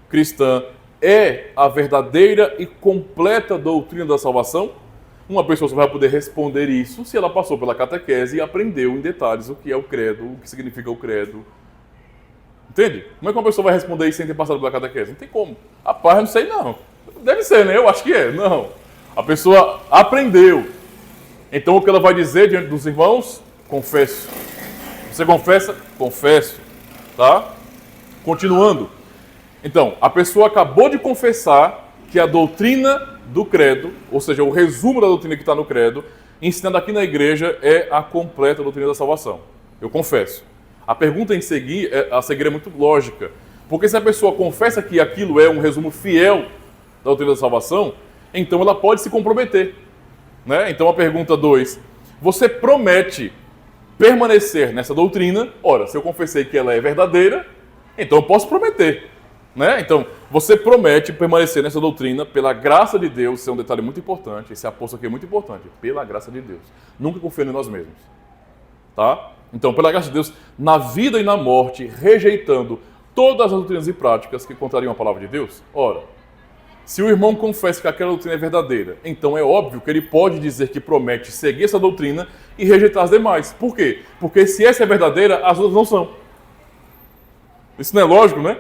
cristã, é a verdadeira e completa doutrina da salvação? Uma pessoa só vai poder responder isso se ela passou pela catequese e aprendeu em detalhes o que é o credo, o que significa o credo. Entende? Como é que uma pessoa vai responder isso sem ter passado pela catequese? Não tem como. Rapaz, eu não sei não. Deve ser, né? Eu acho que é. Não. A pessoa aprendeu. Então o que ela vai dizer diante dos irmãos? Confesso. Você confessa? Confesso. Tá? Continuando. Então, a pessoa acabou de confessar que a doutrina do credo, ou seja, o resumo da doutrina que está no credo, ensinando aqui na igreja, é a completa doutrina da salvação. Eu confesso. A pergunta a seguir é muito lógica. Porque se a pessoa confessa que aquilo é um resumo fiel da doutrina da salvação, então ela pode se comprometer. Né? Então a pergunta 2, você promete permanecer nessa doutrina? Ora, se eu confessei que ela é verdadeira, então eu posso prometer. Né? Então, você promete permanecer nessa doutrina pela graça de Deus. Esse é um detalhe muito importante, esse aposto aqui é muito importante, pela graça de Deus. Nunca confiando em nós mesmos. Tá? Então, pela graça de Deus, na vida e na morte, rejeitando todas as doutrinas e práticas que contrariam a palavra de Deus. Ora, se o irmão confessa que aquela doutrina é verdadeira, então é óbvio que ele pode dizer que promete seguir essa doutrina e rejeitar as demais. Por quê? Porque se essa é verdadeira, as outras não são. Isso não é lógico, né?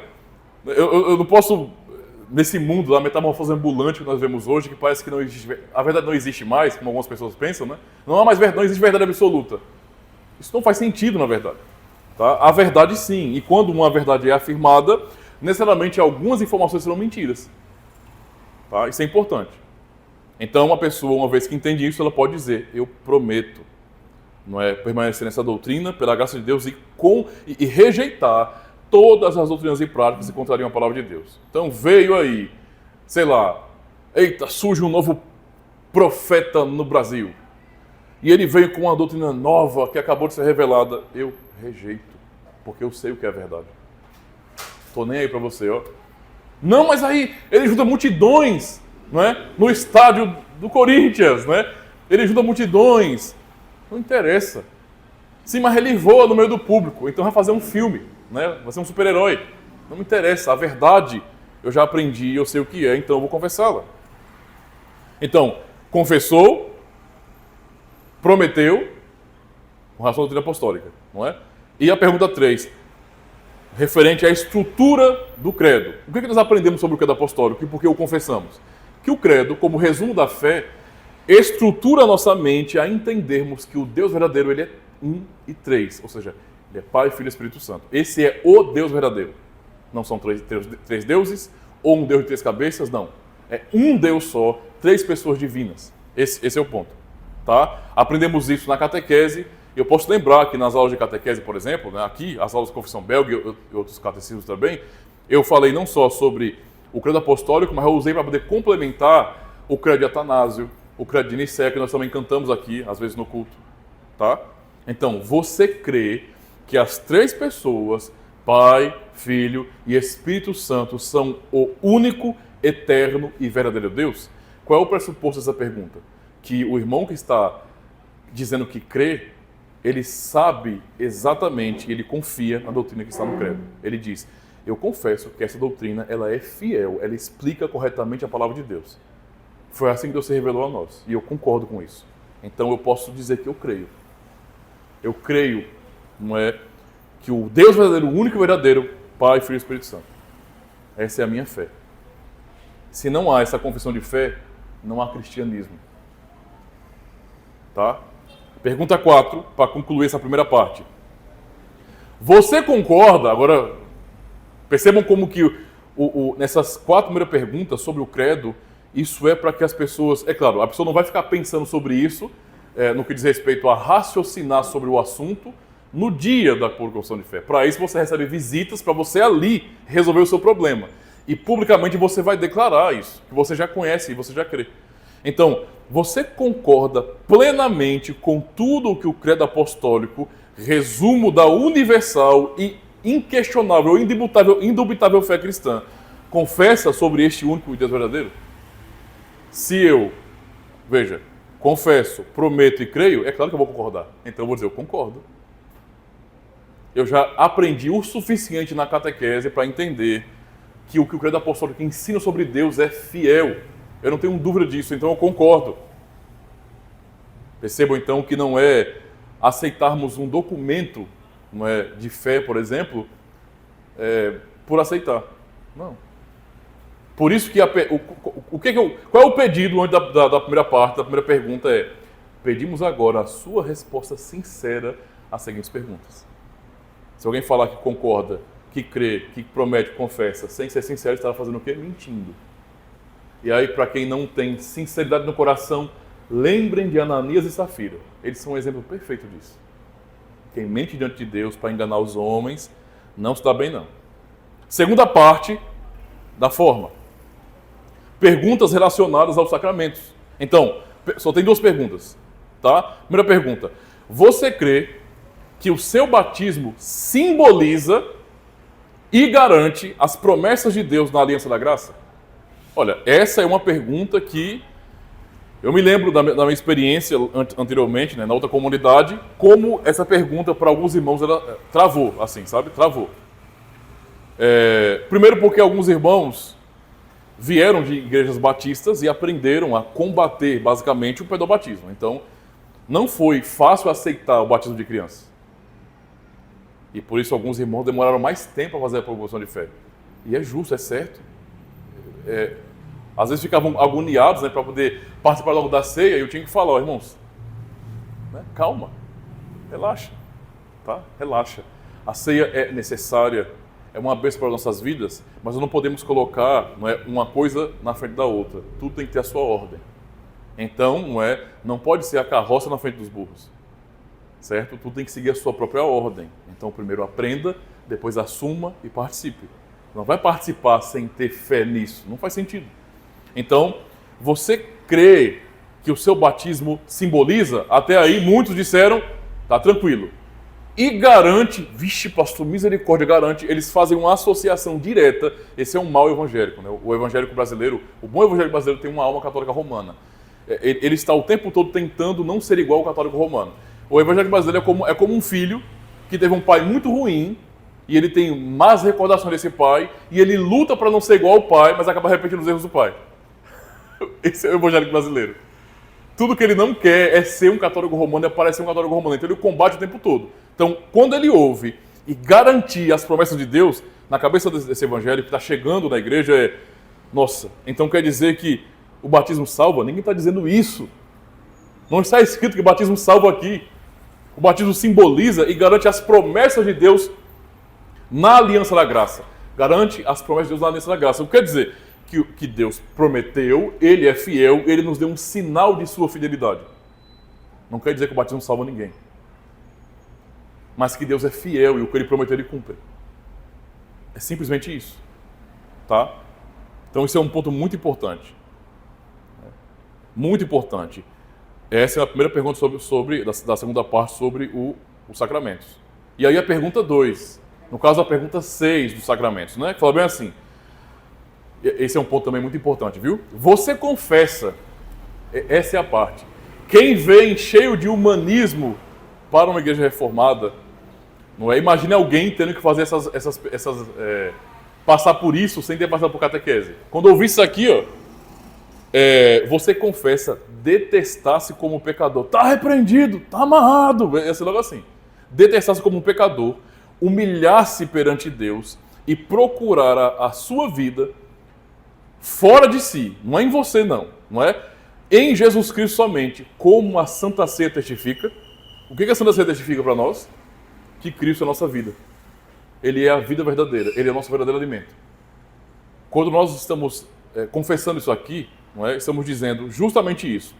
Eu não posso, nesse mundo da metamorfose ambulante que nós vemos hoje, que parece que não existe, a verdade não existe mais, como algumas pessoas pensam, né? Não existe verdade absoluta. Isso não faz sentido, na verdade. Tá? A verdade sim, e quando uma verdade é afirmada, necessariamente algumas informações serão mentiras. Tá? Isso é importante. Então, uma pessoa, uma vez que entende isso, ela pode dizer, eu prometo, não é, permanecer nessa doutrina, pela graça de Deus, e rejeitar todas as doutrinas e práticas que contrariam a palavra de Deus. Então veio aí, sei lá, eita, surge um novo profeta no Brasil. E ele veio com uma doutrina nova que acabou de ser revelada. Eu rejeito, porque eu sei o que é verdade. Estou nem aí para você, ó. Não, mas aí ele junta multidões, não é? No estádio do Corinthians, né? Ele junta multidões. Não interessa. Sim, mas ele voa no meio do público, então vai fazer um filme, né? Vai ser um super-herói. Não me interessa, a verdade eu já aprendi, eu sei o que é, então eu vou confessá-la. Então, confessou, prometeu, com relação à doutrina apostólica, não é? E a pergunta 3, referente à estrutura do credo. O que nós aprendemos sobre o credo apostólico e por que o confessamos? Que o credo, como resumo da fé, estrutura a nossa mente a entendermos que o Deus verdadeiro ele é 1 e 3, ou seja, ele é Pai, Filho e Espírito Santo. Esse é o Deus verdadeiro. Não são três deuses ou um Deus de 3 cabeças, não. É um Deus só, 3 pessoas divinas. Esse é o ponto. Tá? Aprendemos isso na catequese. Eu posso lembrar que nas aulas de catequese, por exemplo, né, aqui, as aulas de confissão belga e outros catecismos também, eu falei não só sobre o credo apostólico, mas eu usei para poder complementar o credo de Atanásio, o credo de Nicéia, que nós também cantamos aqui, às vezes no culto. Tá? Então, você crê que as 3 pessoas, Pai, Filho e Espírito Santo, são o único, eterno e verdadeiro Deus? Qual é o pressuposto dessa pergunta? Que o irmão que está dizendo que crê, ele sabe exatamente, ele confia na doutrina que está no credo. Ele diz, eu confesso que essa doutrina ela é fiel, ela explica corretamente a palavra de Deus. Foi assim que Deus se revelou a nós, e eu concordo com isso. Então eu posso dizer que eu creio. Eu creio, não é, que o Deus verdadeiro, o único verdadeiro, Pai, Filho e Espírito Santo. Essa é a minha fé. Se não há essa confissão de fé, não há cristianismo. Tá? Pergunta 4, para concluir essa primeira parte. Você concorda, agora, percebam como que nessas 4 primeiras perguntas sobre o credo, isso é para que as pessoas, é claro, a pessoa não vai ficar pensando sobre isso, no que diz respeito a raciocinar sobre o assunto, no dia da confissão de fé. Para isso você recebe visitas para você ali resolver o seu problema. E publicamente você vai declarar isso, que você já conhece e você já crê. Então, você concorda plenamente com tudo o que o credo apostólico, resumo da universal e inquestionável, indubitável fé cristã, confessa sobre este único Deus verdadeiro? Se eu, veja, confesso, prometo e creio, é claro que eu vou concordar. Então eu vou dizer, eu concordo. Eu já aprendi o suficiente na catequese para entender que o credo apostólico ensina sobre Deus é fiel. Eu não tenho dúvida disso, então eu concordo. Percebam então que não é aceitarmos um documento, não é, de fé, por exemplo, por aceitar. Não. Por isso que qual é o pedido antes da primeira parte, da primeira pergunta é: pedimos agora a sua resposta sincera às seguintes perguntas. Se alguém falar que concorda, que crê, que promete, confessa, sem ser sincero, estará fazendo o quê? Mentindo. E aí, para quem não tem sinceridade no coração, lembrem de Ananias e Safira. Eles são um exemplo perfeito disso. Quem mente diante de Deus para enganar os homens, não se dá bem, não. Segunda parte da forma. Perguntas relacionadas aos sacramentos. Então, Só tem duas perguntas, tá? Primeira pergunta. Você crê que o seu batismo simboliza e garante as promessas de Deus na Aliança da Graça? Olha, essa é uma pergunta que eu me lembro da minha experiência anteriormente, né, na outra comunidade, como essa pergunta para alguns irmãos ela travou, assim, sabe? Travou. Primeiro porque alguns irmãos vieram de igrejas batistas e aprenderam a combater, basicamente, o pedobatismo. Então, não foi fácil aceitar o batismo de criança. E por isso alguns irmãos demoraram mais tempo a fazer a profissão de fé. E é justo, é certo. Às vezes ficavam agoniados, né, para poder participar logo da ceia, e eu tinha que falar, irmãos, né, calma, relaxa, tá? Relaxa. A ceia é necessária, é uma bênção para as nossas vidas, mas nós não podemos colocar, não é, uma coisa na frente da outra. Tudo tem que ter a sua ordem. Então, não pode ser a carroça na frente dos burros, certo? Tudo tem que seguir a sua própria ordem. Então, primeiro aprenda, depois assuma e participe. Não vai participar sem ter fé nisso, não faz sentido. Então, você crê que o seu batismo simboliza? Até aí, muitos disseram, tá tranquilo. E garante, vixe pastor, misericórdia, garante, eles fazem uma associação direta, esse é um mau evangélico, né? O evangélico brasileiro, o bom evangélico brasileiro tem uma alma católica romana. Ele está o tempo todo tentando não ser igual ao católico romano. O evangélico brasileiro é como um filho que teve um pai muito ruim, e ele tem más recordações desse pai, e ele luta para não ser igual ao pai, mas acaba repetindo os erros do pai. Esse é o evangélico brasileiro. Tudo que ele não quer é ser um católico romano, é parecer um católico romano. Então ele combate o tempo todo. Então, quando ele ouve e garantir as promessas de Deus, na cabeça desse evangélico que está chegando na igreja nossa, então quer dizer que o batismo salva? Ninguém está dizendo isso. Não está escrito que o batismo salva aqui. O batismo simboliza e garante as promessas de Deus na aliança da graça. Garante as promessas de Deus na aliança da graça. O que quer dizer? Que Deus prometeu, Ele é fiel, Ele nos deu um sinal de sua fidelidade. Não quer dizer que o batismo salva ninguém. Mas que Deus é fiel e o que Ele prometeu, Ele cumpre. É simplesmente isso. Tá? Então isso é um ponto muito importante. Muito importante. Essa é a primeira pergunta da segunda parte sobre os sacramentos. E aí a pergunta 2, no caso a pergunta 6 dos sacramentos, né? Que fala bem assim. Esse é um ponto também muito importante, viu? Você confessa, essa é a parte. Quem vem cheio de humanismo para uma igreja reformada, não é? Imagine alguém tendo que fazer passar por isso sem ter passado por catequese. Quando eu ouvi isso aqui, você confessa detestar-se como pecador. Está repreendido, está amarrado. É logo assim. Detestar-se como um pecador, humilhar-se perante Deus e procurar a sua vida fora de si, não é em você não é? Em Jesus Cristo somente, como a Santa Ceia testifica. O que a Santa Ceia testifica para nós? Que Cristo é a nossa vida. Ele é a vida verdadeira, Ele é o nosso verdadeiro alimento. Quando nós estamos confessando isso aqui, não é? Estamos dizendo justamente isso.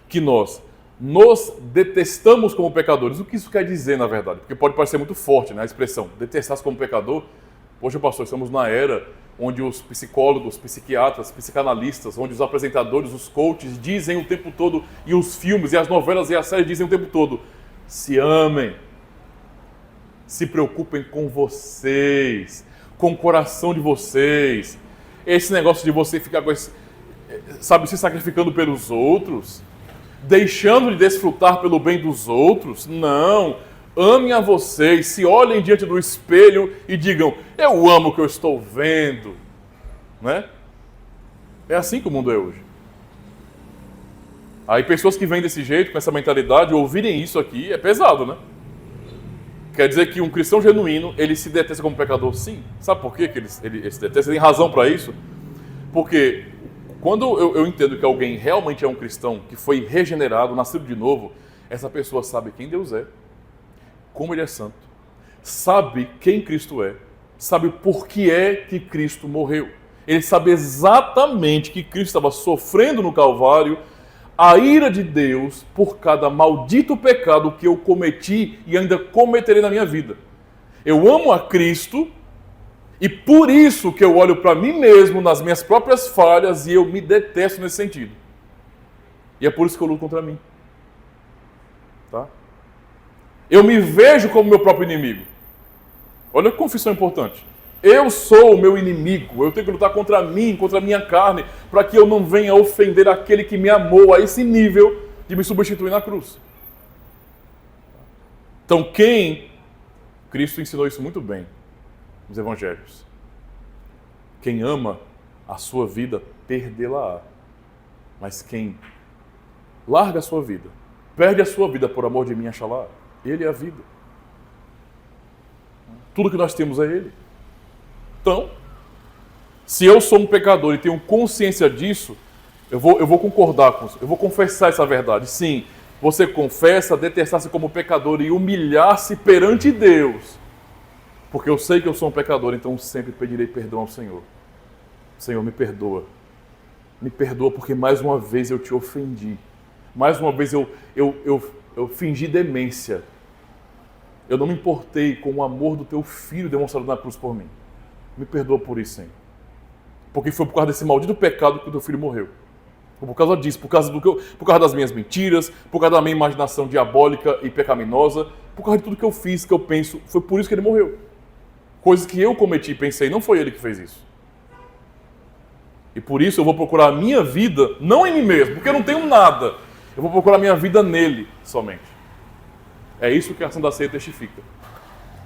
Que nós nos detestamos como pecadores. O que isso quer dizer, na verdade? Porque pode parecer muito forte, né, a expressão detestar-se como pecador. Poxa, pastor, estamos na era onde os psicólogos, psiquiatras, psicanalistas, onde os apresentadores, os coaches dizem o tempo todo, e os filmes, e as novelas e as séries dizem o tempo todo, se amem, se preocupem com vocês, com o coração de vocês. Esse negócio de você ficar com esse, se sacrificando pelos outros, deixando de desfrutar pelo bem dos outros, não. Amem a vocês, se olhem diante do espelho e digam, eu amo o que eu estou vendo. Né? É assim que o mundo é hoje. Aí pessoas que vêm desse jeito, com essa mentalidade, ouvirem isso aqui, é pesado, né? Quer dizer que um cristão genuíno, ele se detesta como pecador? Sim. Sabe por quê que ele se detesta? Tem razão para isso? Porque quando eu entendo que alguém realmente é um cristão, que foi regenerado, nascido de novo, essa pessoa sabe quem Deus é, como Ele é santo, sabe quem Cristo é, sabe por que é que Cristo morreu. Ele sabe exatamente que Cristo estava sofrendo no Calvário a ira de Deus por cada maldito pecado que eu cometi e ainda cometerei na minha vida. Eu amo a Cristo e por isso que eu olho para mim mesmo nas minhas próprias falhas e eu me detesto nesse sentido. E é por isso que eu luto contra mim. Tá? Eu me vejo como meu próprio inimigo. Olha que confissão importante. Eu sou o meu inimigo. Eu tenho que lutar contra mim, contra a minha carne, para que eu não venha ofender aquele que me amou a esse nível de me substituir na cruz. Então Cristo ensinou isso muito bem nos evangelhos. Quem ama a sua vida, perdê-la-á. Mas quem larga a sua vida, perde a sua vida por amor de mim, achá-la. Ele é a vida. Tudo que nós temos é Ele. Então, se eu sou um pecador e tenho consciência disso, eu vou concordar com isso, eu vou confessar essa verdade. Sim, você confessa, detestar-se como pecador e humilhar-se perante Deus. Porque eu sei que eu sou um pecador, então sempre pedirei perdão ao Senhor. Senhor, me perdoa. Me perdoa porque mais uma vez eu te ofendi. Mais uma vez eu fingi demência. Eu não me importei com o amor do teu filho demonstrado na cruz por mim. Me perdoa por isso, Senhor. Porque foi por causa desse maldito pecado que o teu filho morreu. Por causa disso, por causa das minhas mentiras, por causa da minha imaginação diabólica e pecaminosa, por causa de tudo que eu fiz, que eu penso, foi por isso que ele morreu. Coisas que eu cometi e pensei, não foi ele que fez isso. E por isso eu vou procurar a minha vida, não em mim mesmo, porque eu não tenho nada. Eu vou procurar a minha vida nele somente. É isso que a Santa Ceia testifica.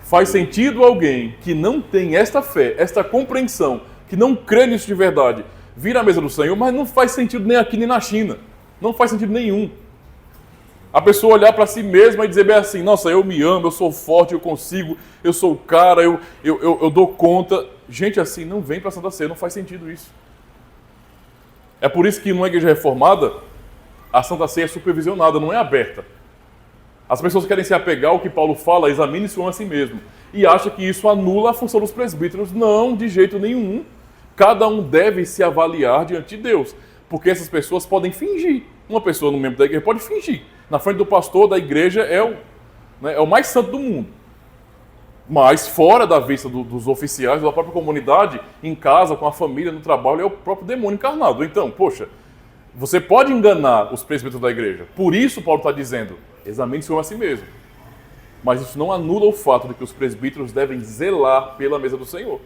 Faz sentido alguém que não tem esta fé, esta compreensão, que não crê nisso de verdade, vir à mesa do Senhor, mas não faz sentido nem aqui nem na China. Não faz sentido nenhum. A pessoa olhar para si mesma e dizer bem assim, nossa, eu me amo, eu sou forte, eu consigo, eu sou o cara, eu dou conta. Gente assim não vem para a Santa Ceia, não faz sentido isso. É por isso que numa igreja reformada, a Santa Ceia é supervisionada, não é aberta. As pessoas querem se apegar ao que Paulo fala, examine-se um a si mesmo. E acha que isso anula a função dos presbíteros. Não, de jeito nenhum. Cada um deve se avaliar diante de Deus. Porque essas pessoas podem fingir. Uma pessoa no membro da igreja pode fingir. Na frente do pastor da igreja é o mais santo do mundo. Mas fora da vista dos oficiais, da própria comunidade, em casa, com a família, no trabalho, é o próprio demônio encarnado. Então, poxa, você pode enganar os presbíteros da igreja. Por isso Paulo está dizendo, examine-se um a si mesmo. Mas isso não anula o fato de que os presbíteros devem zelar pela mesa do Senhor.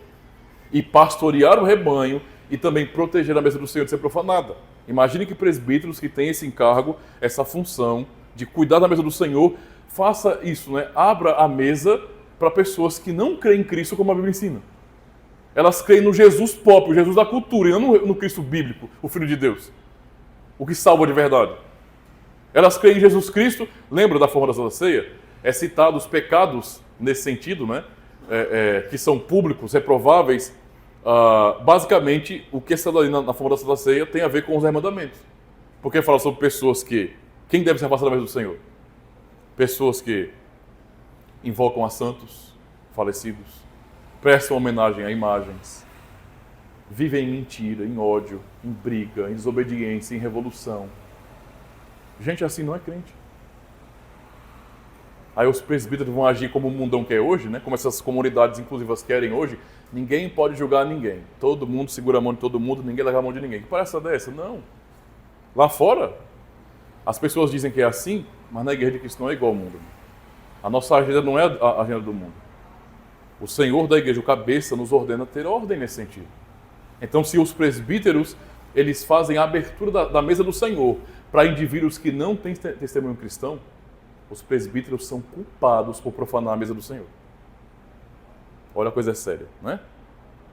E pastorear o rebanho e também proteger a mesa do Senhor de ser profanada. Imagine que presbíteros que têm esse encargo, essa função de cuidar da mesa do Senhor, faça isso, né? Abra a mesa para pessoas que não creem em Cristo como a Bíblia ensina. Elas creem no Jesus pop, o Jesus da cultura, e não no Cristo bíblico, o Filho de Deus. O que salva de verdade. Elas creem em Jesus Cristo, lembra da forma da Santa Ceia? É citado os pecados nesse sentido, né? Que são públicos, reprováveis. Basicamente, o que está ali na forma da Santa Ceia tem a ver com os 10 mandamentos. Porque fala sobre pessoas que... Quem deve se afastar da mesa do Senhor? Pessoas que invocam a santos falecidos, prestam homenagem a imagens, vivem em mentira, em ódio, em briga, em desobediência, em revolução. Gente assim não é crente. Aí os presbíteros vão agir como o mundão quer hoje, né? Como essas comunidades inclusivas querem hoje. Ninguém pode julgar ninguém. Todo mundo segura a mão de todo mundo, ninguém leva a mão de ninguém. Que palhaça dessa? Não. Lá fora, as pessoas dizem que é assim, mas na igreja de Cristo não é igual ao mundo. A nossa agenda não é a agenda do mundo. O Senhor da igreja, o cabeça, nos ordena ter ordem nesse sentido. Então, se os presbíteros, eles fazem a abertura da mesa do Senhor para indivíduos que não têm testemunho cristão, os presbíteros são culpados por profanar a mesa do Senhor. Olha, a coisa é séria, né?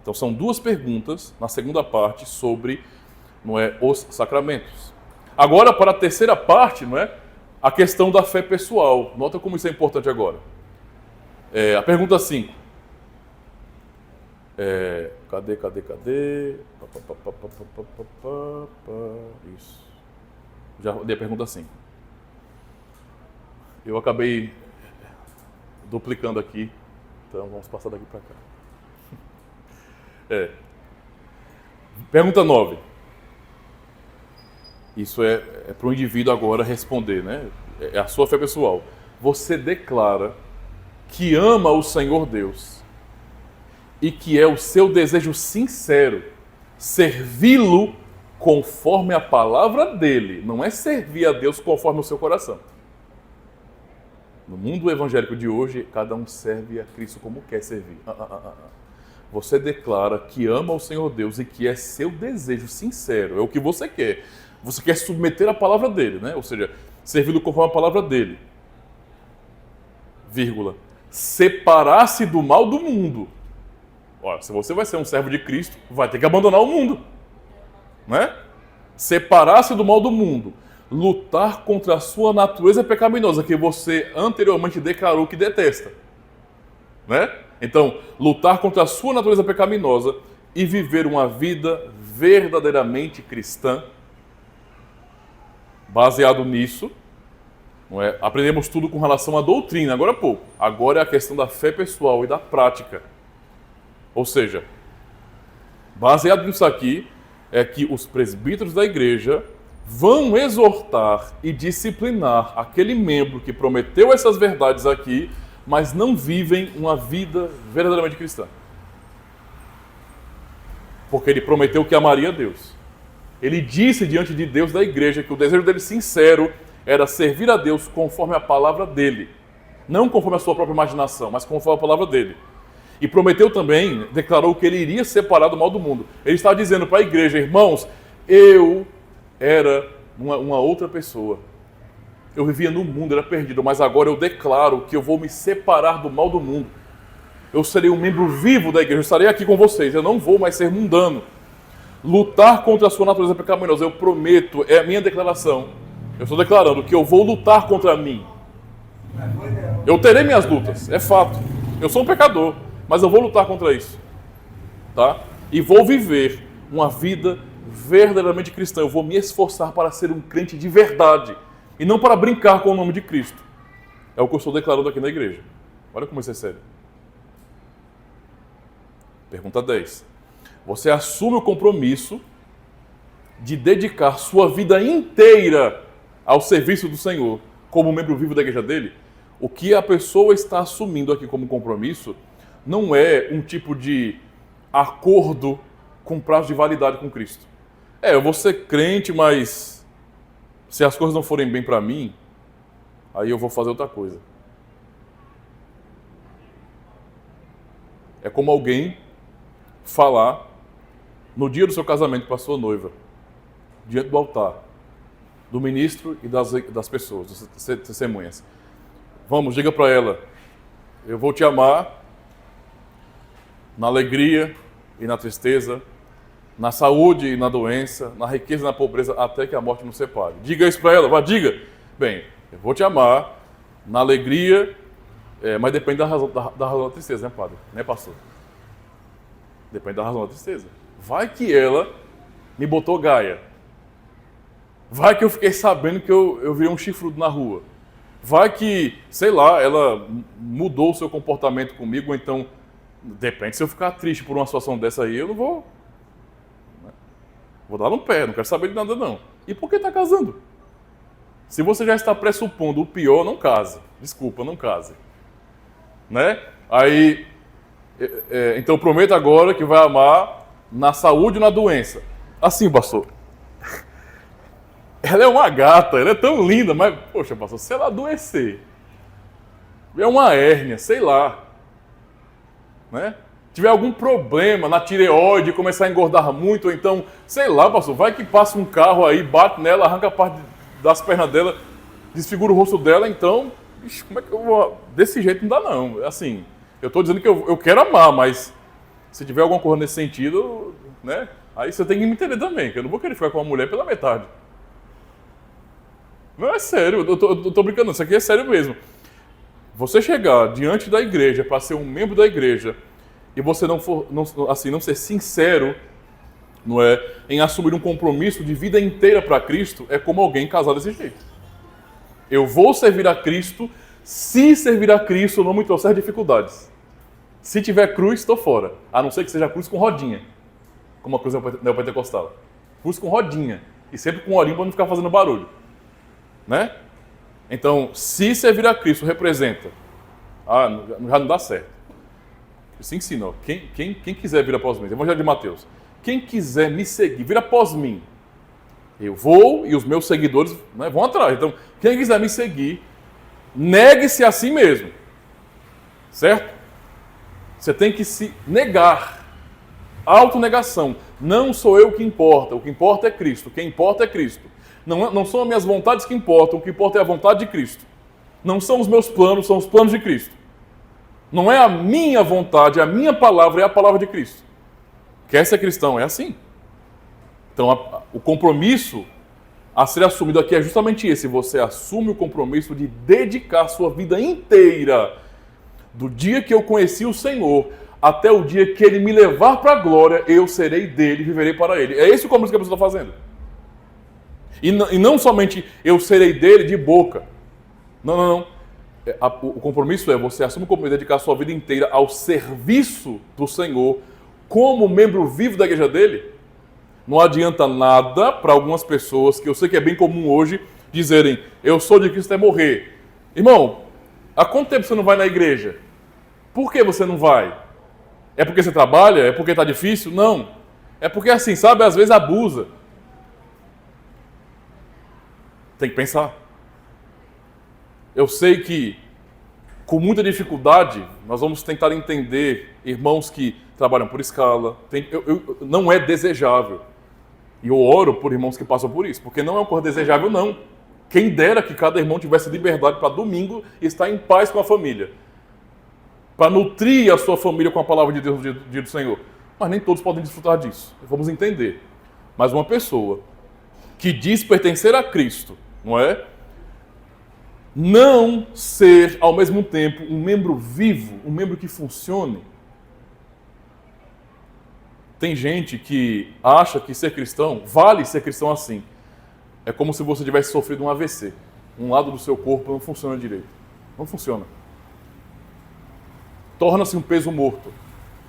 Então, são duas perguntas na segunda parte sobre, os sacramentos. Agora, para a terceira parte, a questão da fé pessoal. Nota como isso é importante agora. A pergunta 5. Cadê? Isso. Já dei a pergunta 5. Eu acabei duplicando aqui, então vamos passar daqui para cá. Pergunta 9. Isso é para o indivíduo agora responder, né? É a sua fé pessoal. Você declara que ama o Senhor Deus e que é o seu desejo sincero servi-lo conforme a palavra dele, não é servir a Deus conforme o seu coração. No mundo evangélico de hoje, cada um serve a Cristo como quer servir. Você declara que ama o Senhor Deus e que é seu desejo sincero, é o que você quer. Você quer submeter a palavra dele, né? Ou seja, servi-lo conforme a palavra dele. Vírgula. Separar-se do mal do mundo. Olha, se você vai ser um servo de Cristo, vai ter que abandonar o mundo. Né? Separar-se do mal do mundo. Lutar contra a sua natureza pecaminosa, que você anteriormente declarou que detesta. Né? Então, lutar contra a sua natureza pecaminosa e viver uma vida verdadeiramente cristã. Baseado nisso, não é? Aprendemos tudo com relação à doutrina, agora há pouco. Agora é a questão da fé pessoal e da prática. Ou seja, baseado nisso aqui, é que os presbíteros da igreja vão exortar e disciplinar aquele membro que prometeu essas verdades aqui, mas não vivem uma vida verdadeiramente cristã. Porque ele prometeu que amaria a Deus. Ele disse diante de Deus da igreja que o desejo dele sincero era servir a Deus conforme a palavra dele. Não conforme a sua própria imaginação, mas conforme a palavra dele. E prometeu também, declarou que ele iria separar do mal do mundo. Ele está dizendo para a igreja, irmãos, eu era uma outra pessoa. Eu vivia no mundo, era perdido, mas agora eu declaro que eu vou me separar do mal do mundo. Eu serei um membro vivo da igreja, eu estarei aqui com vocês, eu não vou mais ser mundano. Lutar contra a sua natureza pecaminosa, eu prometo, é a minha declaração. Eu estou declarando que eu vou lutar contra mim. Eu terei minhas lutas, é fato. Eu sou um pecador, mas eu vou lutar contra isso. Tá? E vou viver uma vida verdadeiramente cristã. Eu vou me esforçar para ser um crente de verdade. E não para brincar com o nome de Cristo. É o que eu estou declarando aqui na igreja. Olha como isso é sério. Pergunta 10. Você assume o compromisso de dedicar sua vida inteira ao serviço do Senhor como membro vivo da igreja dele? O que a pessoa está assumindo aqui como compromisso não é um tipo de acordo com prazo de validade com Cristo. Eu vou ser crente, mas se as coisas não forem bem para mim, aí eu vou fazer outra coisa. É como alguém falar no dia do seu casamento para a sua noiva, diante do altar, do ministro e das pessoas, das testemunhas. Vamos, diga para ela, eu vou te amar na alegria e na tristeza, na saúde e na doença, na riqueza e na pobreza, até que a morte nos separe. Diga isso para ela, vá, diga. Bem, eu vou te amar na alegria, mas depende da razão da tristeza, né, padre? Né, pastor? Depende da razão da tristeza. Vai que ela me botou gaia. Vai que eu fiquei sabendo que eu virei um chifrudo na rua. Vai que, sei lá, ela mudou o seu comportamento comigo, ou então, depende, se eu ficar triste por uma situação dessa aí, eu não vou... Vou dar no pé, não quero saber de nada não. E por que está casando? Se você já está pressupondo o pior, não case. Desculpa, não case. Né? Aí, então prometo agora que vai amar na saúde e na doença. Assim, pastor. Ela é uma gata, ela é tão linda, mas, poxa, pastor, se ela adoecer, é uma hérnia, sei lá, né? Tiver algum problema na tireoide, começar a engordar muito, ou então, sei lá, pastor, vai que passa um carro aí, bate nela, arranca a parte das pernas dela, desfigura o rosto dela, então, ixi, como é que eu vou... Desse jeito não dá não, assim, eu estou dizendo que eu quero amar, mas se tiver alguma coisa nesse sentido, né, aí você tem que me entender também, que eu não vou querer ficar com uma mulher pela metade. Não, é sério, eu tô brincando, isso aqui é sério mesmo. Você chegar diante da igreja para ser um membro da igreja e você não ser sincero, não é, em assumir um compromisso de vida inteira para Cristo, é como alguém casar desse jeito. Eu vou servir a Cristo, se servir a Cristo não me trouxer dificuldades. Se tiver cruz, estou fora. A não ser que seja cruz com rodinha, como a cruz neopentecostal. Cruz com rodinha. E sempre com olhinho para não ficar fazendo barulho. Né? Então, se servir a Cristo representa, já não dá certo. Isso ensina, ó, quem quiser vir após mim, Evangelho de Mateus, quem quiser me seguir, vir após mim, Eu vou e os meus seguidores, né, vão atrás. Então, quem quiser me seguir, negue-se a si mesmo. Certo? Você tem que se negar. Autonegação. Não sou eu que importa. O que importa é Cristo. Quem importa é Cristo. Não são as minhas vontades que importam. O que importa é a vontade de Cristo. Não são os meus planos, são os planos de Cristo. Não é a minha vontade, a minha palavra é a palavra de Cristo. Quer ser cristão? É assim. Então, o compromisso a ser assumido aqui é justamente esse. Você assume o compromisso de dedicar sua vida inteira, do dia que eu conheci o Senhor, até o dia que Ele me levar para a glória, eu serei dele e viverei para Ele. É esse o compromisso que a pessoa está fazendo. E não somente eu serei dele de boca. Não. O compromisso é você assumir o compromisso de dedicar sua vida inteira ao serviço do Senhor como membro vivo da igreja dele. Não adianta nada para algumas pessoas, que eu sei que é bem comum hoje, dizerem, eu sou de Cristo até morrer. Irmão, há quanto tempo você não vai na igreja? Por que você não vai? É porque você trabalha? É porque está difícil? Não. É porque assim, sabe, às vezes abusa. Tem que pensar. Eu sei que, com muita dificuldade, nós vamos tentar entender irmãos que trabalham por escala. Não é desejável. E eu oro por irmãos que passam por isso, porque não é uma coisa desejável, não. Quem dera que cada irmão tivesse liberdade para domingo estar em paz com a família. Para nutrir a sua família com a palavra de Deus no dia do Senhor. Mas nem todos podem desfrutar disso. Vamos entender. Mas uma pessoa que diz pertencer a Cristo, não é? Não ser, ao mesmo tempo, um membro vivo, um membro que funcione. Tem gente que acha que ser cristão, vale ser cristão assim. É como se você tivesse sofrido um AVC. Um lado do seu corpo não funciona direito. Não funciona. Torna-se um peso morto.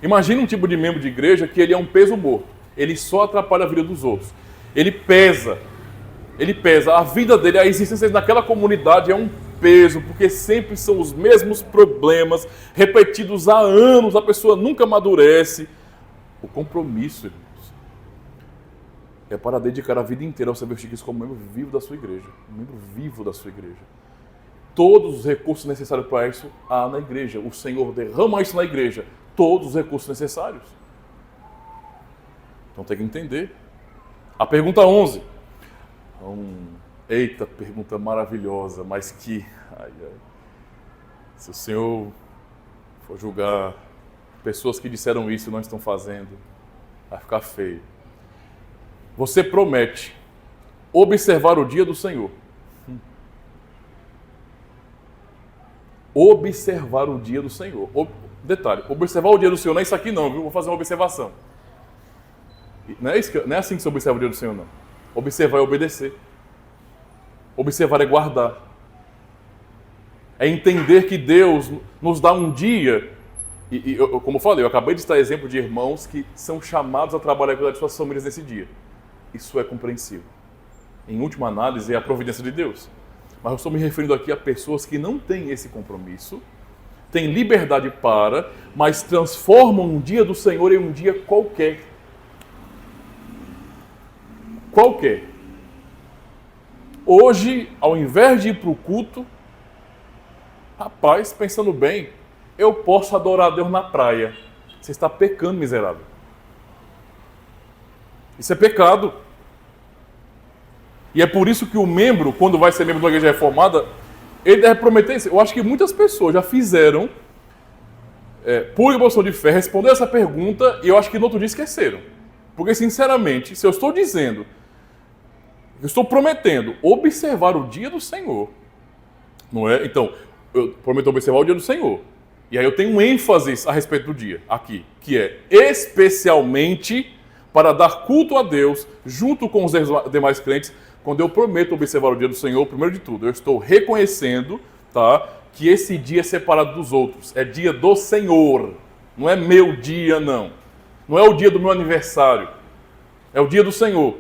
Imagina um tipo de membro de igreja que ele é um peso morto. Ele só atrapalha a vida dos outros. Ele pesa. A vida dele, a existência dele naquela comunidade é um peso, porque sempre são os mesmos problemas, repetidos há anos, a pessoa nunca amadurece. O compromisso, irmãos, é para dedicar a vida inteira ao serviço de Cristo como membro vivo da sua igreja. Um membro vivo da sua igreja. Todos os recursos necessários para isso há na igreja. O Senhor derrama isso na igreja. Todos os recursos necessários. Então tem que entender. A pergunta 11. Eita, pergunta maravilhosa, mas que... Se o Senhor for julgar pessoas que disseram isso e não estão fazendo, vai ficar feio. Você promete observar o dia do Senhor. Observar o dia do Senhor. Detalhe, observar o dia do Senhor não é isso aqui não, viu? Vou fazer uma observação. Não é assim que se observa o dia do Senhor, não. Observar é obedecer. Observar é guardar. É entender que Deus nos dá um dia, como eu falei, eu acabei de citar exemplo de irmãos que são chamados a trabalhar com as suas famílias nesse dia. Isso é compreensível. Em última análise, é a providência de Deus. Mas eu estou me referindo aqui a pessoas que não têm esse compromisso, têm liberdade para, mas transformam um dia do Senhor em um dia qualquer. Qualquer. Hoje, ao invés de ir para o culto, rapaz, pensando bem, eu posso adorar a Deus na praia. Você está pecando, miserável. Isso é pecado. E é por isso que o membro, quando vai ser membro da igreja reformada, ele deve prometer isso. Eu acho que muitas pessoas já fizeram, por emoção de fé, responder essa pergunta e eu acho que no outro dia esqueceram. Porque, sinceramente, se eu estou dizendo, eu estou prometendo observar o dia do Senhor, não é? Então, eu prometo observar o dia do Senhor. E aí eu tenho um ênfase a respeito do dia, aqui, que é especialmente para dar culto a Deus, junto com os demais crentes. Quando eu prometo observar o dia do Senhor, primeiro de tudo, eu estou reconhecendo, tá, que esse dia é separado dos outros. É dia do Senhor. Não é meu dia, não. Não é o dia do meu aniversário. É o dia do Senhor.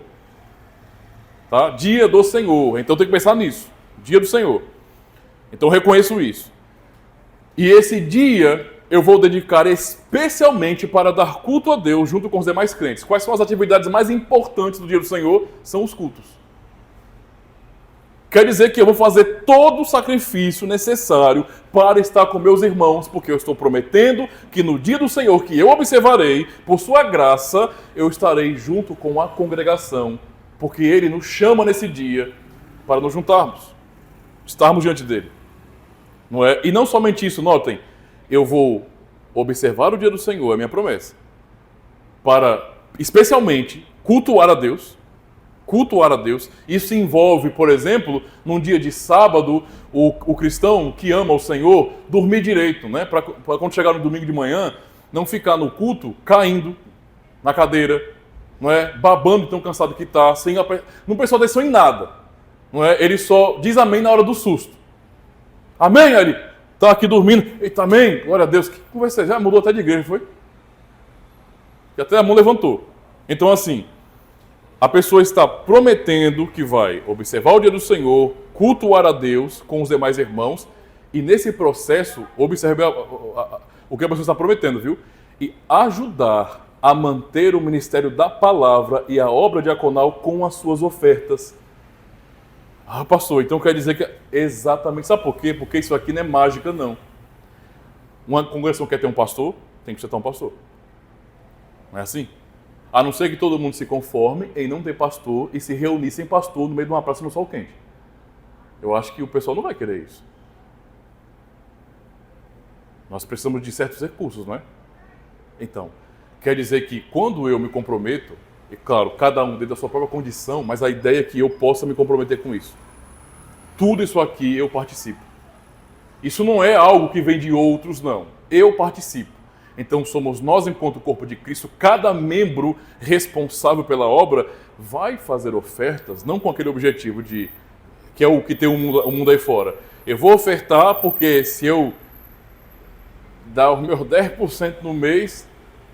Tá? Dia do Senhor. Então tem que pensar nisso. Dia do Senhor. Então eu reconheço isso. E esse dia eu vou dedicar especialmente para dar culto a Deus junto com os demais crentes. Quais são as atividades mais importantes do dia do Senhor? São os cultos. Quer dizer que eu vou fazer todo o sacrifício necessário para estar com meus irmãos, porque eu estou prometendo que no dia do Senhor, que eu observarei, por sua graça, eu estarei junto com a congregação, porque Ele nos chama nesse dia para nos juntarmos, estarmos diante dEle. Não é? E não somente isso, notem, eu vou observar o dia do Senhor, é minha promessa, para, especialmente, cultuar a Deus. Isso envolve, por exemplo, num dia de sábado, o cristão que ama o Senhor dormir direito, né? Para quando chegar no domingo de manhã, não ficar no culto caindo na cadeira, não é? Babando tão cansado que está, não prestou atenção em nada, não é? Ele só diz amém na hora do susto. Amém, ele está aqui dormindo, eita, amém, glória a Deus. Que conversa, já mudou até de igreja, foi? E até a mão levantou. Então, assim, a pessoa está prometendo que vai observar o dia do Senhor, cultuar a Deus com os demais irmãos, e nesse processo, observe o que a pessoa está prometendo, viu? E ajudar a manter o ministério da palavra e a obra diaconal com as suas ofertas. Ah, pastor, então quer dizer que é exatamente, sabe por quê? Porque isso aqui não é mágica, não. Uma congregação quer ter um pastor, tem que ser um pastor. Não é assim? A não ser que todo mundo se conforme em não ter pastor e se reunir sem pastor no meio de uma praça no sol quente. Eu acho que o pessoal não vai querer isso. Nós precisamos de certos recursos, não é? Então, quer dizer que quando eu me comprometo, e claro, cada um dentro da sua própria condição, mas a ideia é que eu possa me comprometer com isso. Tudo isso aqui eu participo. Isso não é algo que vem de outros, não. Eu participo. Então somos nós, enquanto corpo de Cristo, cada membro responsável pela obra vai fazer ofertas, não com aquele objetivo de que é o que tem o mundo aí fora. Eu vou ofertar porque se eu dar os meus 10% no mês,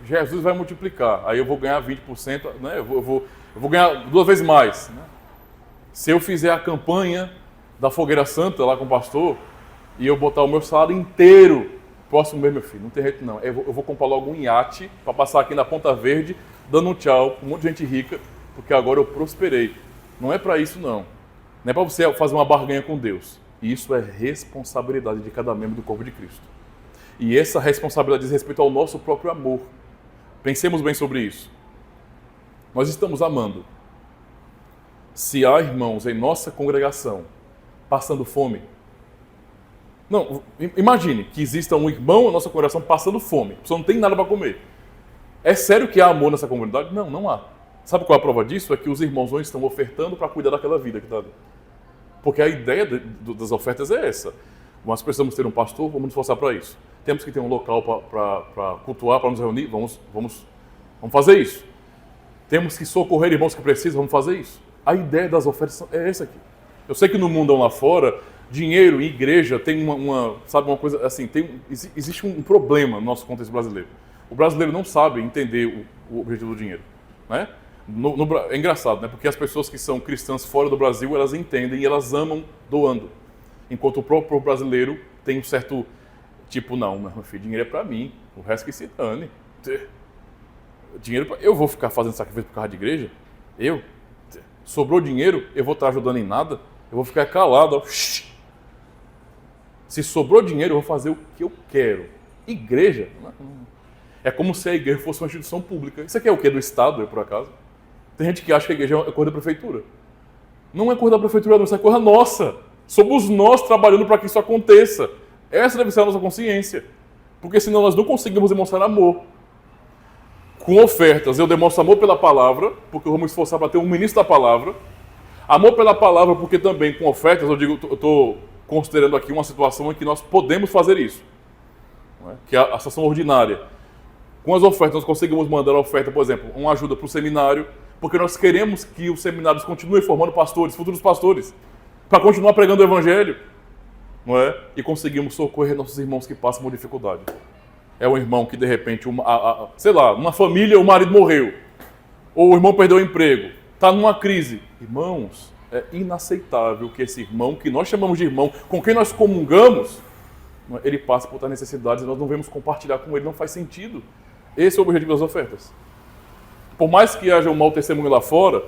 Jesus vai multiplicar. Aí eu vou ganhar 20%, né? Eu vou ganhar 2 vezes mais. Né? Se eu fizer a campanha da Fogueira Santa lá com o pastor e eu botar o meu salário inteiro, próximo mês, meu filho, não tem jeito não. Eu vou comprar logo um iate para passar aqui na Ponta Verde, dando um tchau para um monte de gente rica, porque agora eu prosperei. Não é para isso, não. Não é para você fazer uma barganha com Deus. Isso é responsabilidade de cada membro do corpo de Cristo. E essa responsabilidade diz respeito ao nosso próprio amor. Pensemos bem sobre isso. Nós estamos amando. Se há irmãos em nossa congregação passando fome, não, imagine que exista um irmão na nossa congregação passando fome, a pessoa não tem nada para comer. É sério que há amor nessa comunidade? Não, não há. Sabe qual é a prova disso? É que os irmãos não estão ofertando para cuidar daquela vida que está ali. Porque a ideia das ofertas é essa. Nós precisamos ter um pastor, vamos nos esforçar para isso. Temos que ter um local para cultuar, para nos reunir, vamos fazer isso. Temos que socorrer irmãos que precisam, vamos fazer isso. A ideia das ofertas é essa aqui. Eu sei que no mundo lá fora, dinheiro e igreja tem sabe, uma coisa assim, existe um problema no nosso contexto brasileiro. O brasileiro não sabe entender o objetivo do dinheiro, né? É engraçado, né? Porque as pessoas que são cristãs fora do Brasil, elas entendem e elas amam doando. Enquanto o próprio brasileiro tem um certo tipo, não, meu filho, dinheiro é para mim, o resto que se dane. Dinheiro eu vou ficar fazendo sacrifício por causa de igreja? Sobrou dinheiro, eu vou estar ajudando em nada? Eu vou ficar calado, ó. Se sobrou dinheiro, eu vou fazer o que eu quero. Igreja? É como se a igreja fosse uma instituição pública. Isso aqui é o quê? Do Estado, por acaso? Tem gente que acha que a igreja é coisa da prefeitura. Não é coisa da prefeitura, não. Isso é coisa nossa. Somos nós trabalhando para que isso aconteça. Essa deve ser a nossa consciência. Porque senão nós não conseguimos demonstrar amor. Com ofertas, eu demonstro amor pela palavra, porque eu vou me esforçar para ter um ministro da palavra. Amor pela palavra, porque também com ofertas, eu estou considerando aqui uma situação em que nós podemos fazer isso. Não é? Que é a situação ordinária. Com as ofertas, nós conseguimos mandar a oferta, por exemplo, uma ajuda para o seminário, porque nós queremos que os seminários continuem formando pastores, futuros pastores, para continuar pregando o evangelho. Não é? E conseguimos socorrer nossos irmãos que passam por dificuldade. É um irmão que, de repente, sei lá, uma família, o marido morreu, ou o irmão perdeu o emprego, está numa crise. Irmãos, é inaceitável que esse irmão, que nós chamamos de irmão, com quem nós comungamos, ele passe por tais necessidades e nós não vemos compartilhar com ele, não faz sentido. Esse é o objetivo das ofertas. Por mais que haja um mau testemunho lá fora,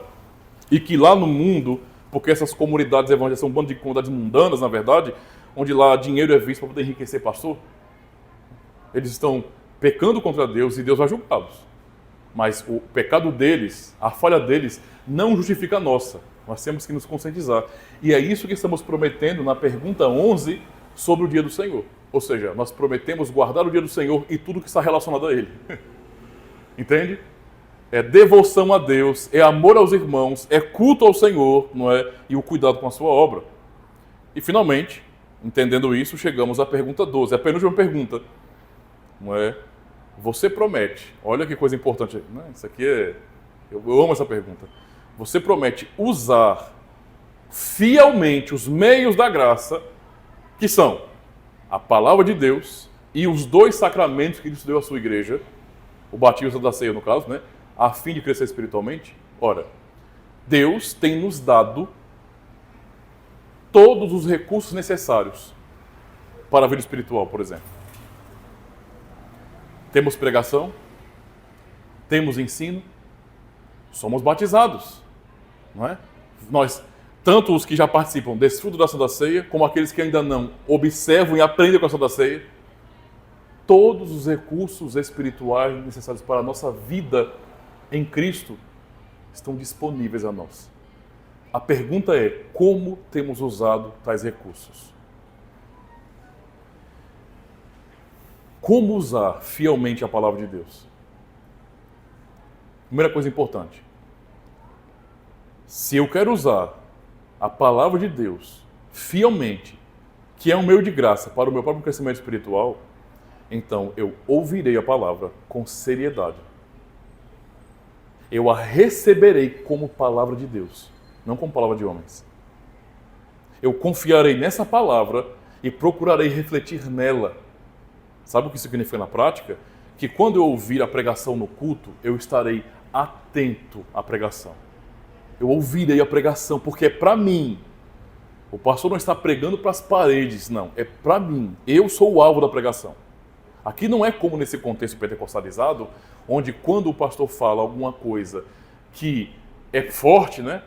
e que lá no mundo, porque essas comunidades evangélicas são um bando de comunidades mundanas, na verdade, onde lá dinheiro é visto para poder enriquecer pastor. Eles estão pecando contra Deus e Deus vai julgá-los. Mas o pecado deles, a falha deles, não justifica a nossa. Nós temos que nos conscientizar. E é isso que estamos prometendo na pergunta 11 sobre o dia do Senhor. Ou seja, nós prometemos guardar o dia do Senhor e tudo que está relacionado a ele. Entende? É devoção a Deus, é amor aos irmãos, é culto ao Senhor, não é? E o cuidado com a sua obra. E finalmente, entendendo isso, chegamos à pergunta 12, a penúltima pergunta. Não é? Você promete, olha que coisa importante, né? Isso aqui é, eu amo essa pergunta. Você promete usar fielmente os meios da graça, que são a palavra de Deus e os 2 sacramentos que Cristo deu à sua igreja, o batismo da ceia no caso, né? A fim de crescer espiritualmente? Ora, Deus tem nos dado todos os recursos necessários para a vida espiritual, por exemplo. Temos pregação, temos ensino, somos batizados, não é? Nós, tanto os que já participam, desfrutam da Santa Ceia, como aqueles que ainda não observam e aprendem com a Santa Ceia, todos os recursos espirituais necessários para a nossa vida em Cristo estão disponíveis a nós. A pergunta é, como temos usado tais recursos? Como usar fielmente a palavra de Deus? Primeira coisa importante. Se eu quero usar a palavra de Deus fielmente, que é um meio de graça para o meu próprio crescimento espiritual, então eu ouvirei a palavra com seriedade. Eu a receberei como palavra de Deus, não como palavra de homens. Eu confiarei nessa palavra e procurarei refletir nela. Sabe o que isso significa na prática? Que quando eu ouvir a pregação no culto, eu estarei atento à pregação. Eu ouvirei a pregação, porque é para mim. O pastor não está pregando para as paredes, não. É para mim. Eu sou o alvo da pregação. Aqui não é como nesse contexto pentecostalizado, onde quando o pastor fala alguma coisa que é forte, né?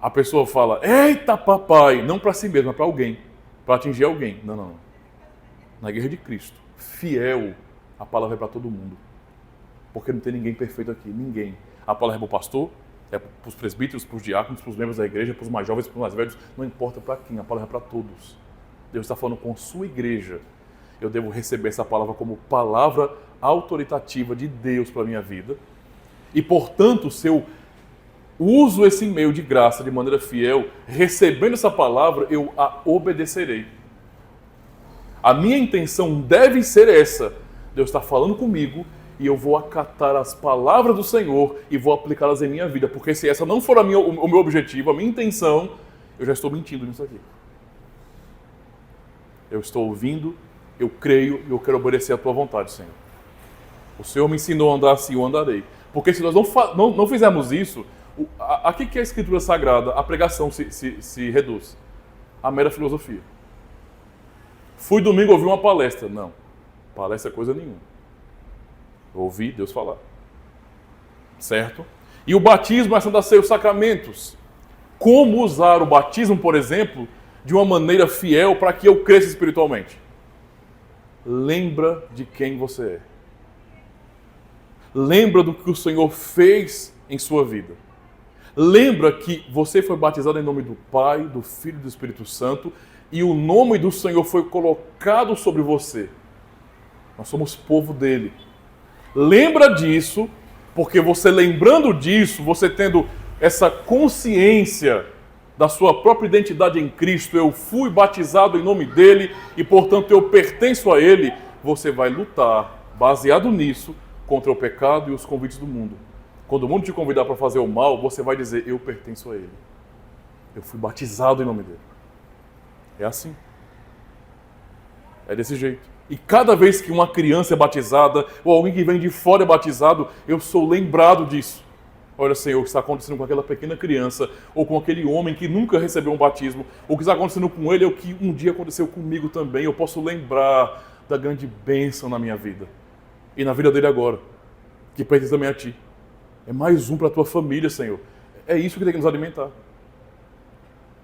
A pessoa fala, eita papai, não para si mesmo, é para alguém, para atingir alguém. Não. Na igreja de Cristo, fiel, a palavra é para todo mundo. Porque não tem ninguém perfeito aqui, ninguém. A palavra é para o pastor, é para os presbíteros, para os diáconos, para os membros da igreja, para os mais jovens, para os mais velhos, não importa para quem, a palavra é para todos. Deus está falando com sua igreja. Eu devo receber essa palavra como palavra autoritativa de Deus para a minha vida. E, portanto, se eu uso esse meio de graça de maneira fiel, recebendo essa palavra, eu a obedecerei. A minha intenção deve ser essa. Deus está falando comigo e eu vou acatar as palavras do Senhor e vou aplicá-las em minha vida. Porque se essa não for o meu objetivo, a minha intenção, eu já estou mentindo nisso aqui. Eu estou ouvindo, eu creio e eu quero obedecer a tua vontade, Senhor. O Senhor me ensinou a andar assim, eu andarei. Porque se nós não fizermos isso, a que é a Escritura Sagrada? A pregação se reduz a mera filosofia. Fui domingo ouvir uma palestra. Não, palestra é coisa nenhuma. Ouvi Deus falar. Certo? E o batismo é a Santa Ceia, os sacramentos. Como usar o batismo, por exemplo, de uma maneira fiel para que eu cresça espiritualmente? Lembra de quem você é. Lembra do que o Senhor fez em sua vida. Lembra que você foi batizado em nome do Pai, do Filho e do Espírito Santo e o nome do Senhor foi colocado sobre você. Nós somos povo dele. Lembra disso, porque você lembrando disso, você tendo essa consciência da sua própria identidade em Cristo, eu fui batizado em nome dele e, portanto, eu pertenço a ele, você vai lutar, baseado nisso, contra o pecado e os convites do mundo. Quando o mundo te convidar para fazer o mal, você vai dizer, eu pertenço a ele. Eu fui batizado em nome dele. É assim. É desse jeito. E cada vez que uma criança é batizada, ou alguém que vem de fora é batizado, eu sou lembrado disso. Olha, Senhor, o que está acontecendo com aquela pequena criança, ou com aquele homem que nunca recebeu um batismo, o que está acontecendo com ele é o que um dia aconteceu comigo também. Eu posso lembrar da grande bênção na minha vida. E na vida dele agora, que pertence também a Ti. É mais um para a Tua família, Senhor. É isso que tem que nos alimentar.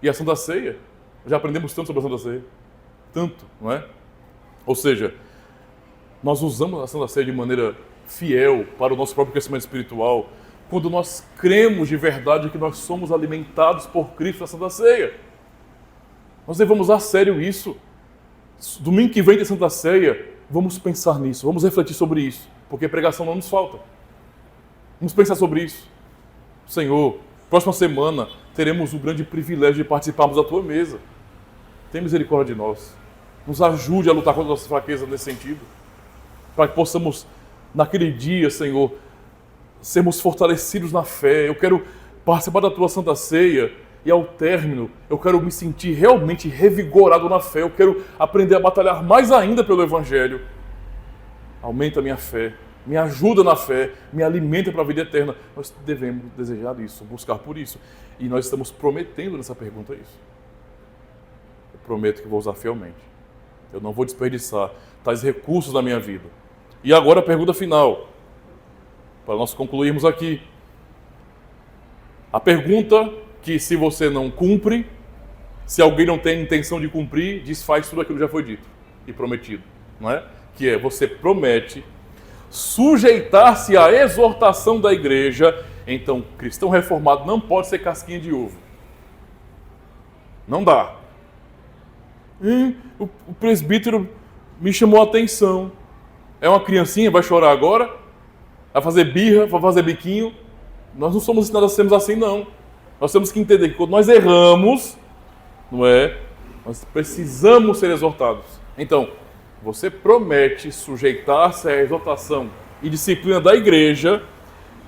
E a Santa Ceia? Já aprendemos tanto sobre a Santa Ceia. Tanto, não é? Ou seja, nós usamos a Santa Ceia de maneira fiel para o nosso próprio crescimento espiritual, quando nós cremos de verdade que nós somos alimentados por Cristo na Santa Ceia. Nós levamos a sério isso. Domingo que vem tem Santa Ceia, vamos pensar nisso, vamos refletir sobre isso, porque pregação não nos falta. Vamos pensar sobre isso. Senhor, próxima semana teremos o grande privilégio de participarmos da Tua mesa. Tem misericórdia de nós. Nos ajude a lutar contra a nossa fraqueza nesse sentido, para que possamos, naquele dia, Senhor, sermos fortalecidos na fé. Eu quero participar da Tua Santa Ceia e, ao término, eu quero me sentir realmente revigorado na fé. Eu quero aprender a batalhar mais ainda pelo Evangelho. Aumenta a minha fé, me ajuda na fé, me alimenta para a vida eterna. Nós devemos desejar isso, buscar por isso. E nós estamos prometendo nessa pergunta isso. Eu prometo que vou usar fielmente. Eu não vou desperdiçar tais recursos na minha vida. E agora a pergunta final, para nós concluirmos aqui. A pergunta que, se você não cumpre, se alguém não tem intenção de cumprir, desfaz tudo aquilo que já foi dito e prometido, não é? Que é, você promete sujeitar-se à exortação da igreja. Então, cristão reformado não pode ser casquinha de uva. Não dá. O presbítero me chamou a atenção. É uma criancinha, vai chorar agora? Vai fazer birra, vai fazer biquinho? Nós não somos ensinados a sermos assim, não. Nós temos que entender que quando nós erramos, não é? Nós precisamos ser exortados. Então, você promete sujeitar-se à exortação e disciplina da igreja,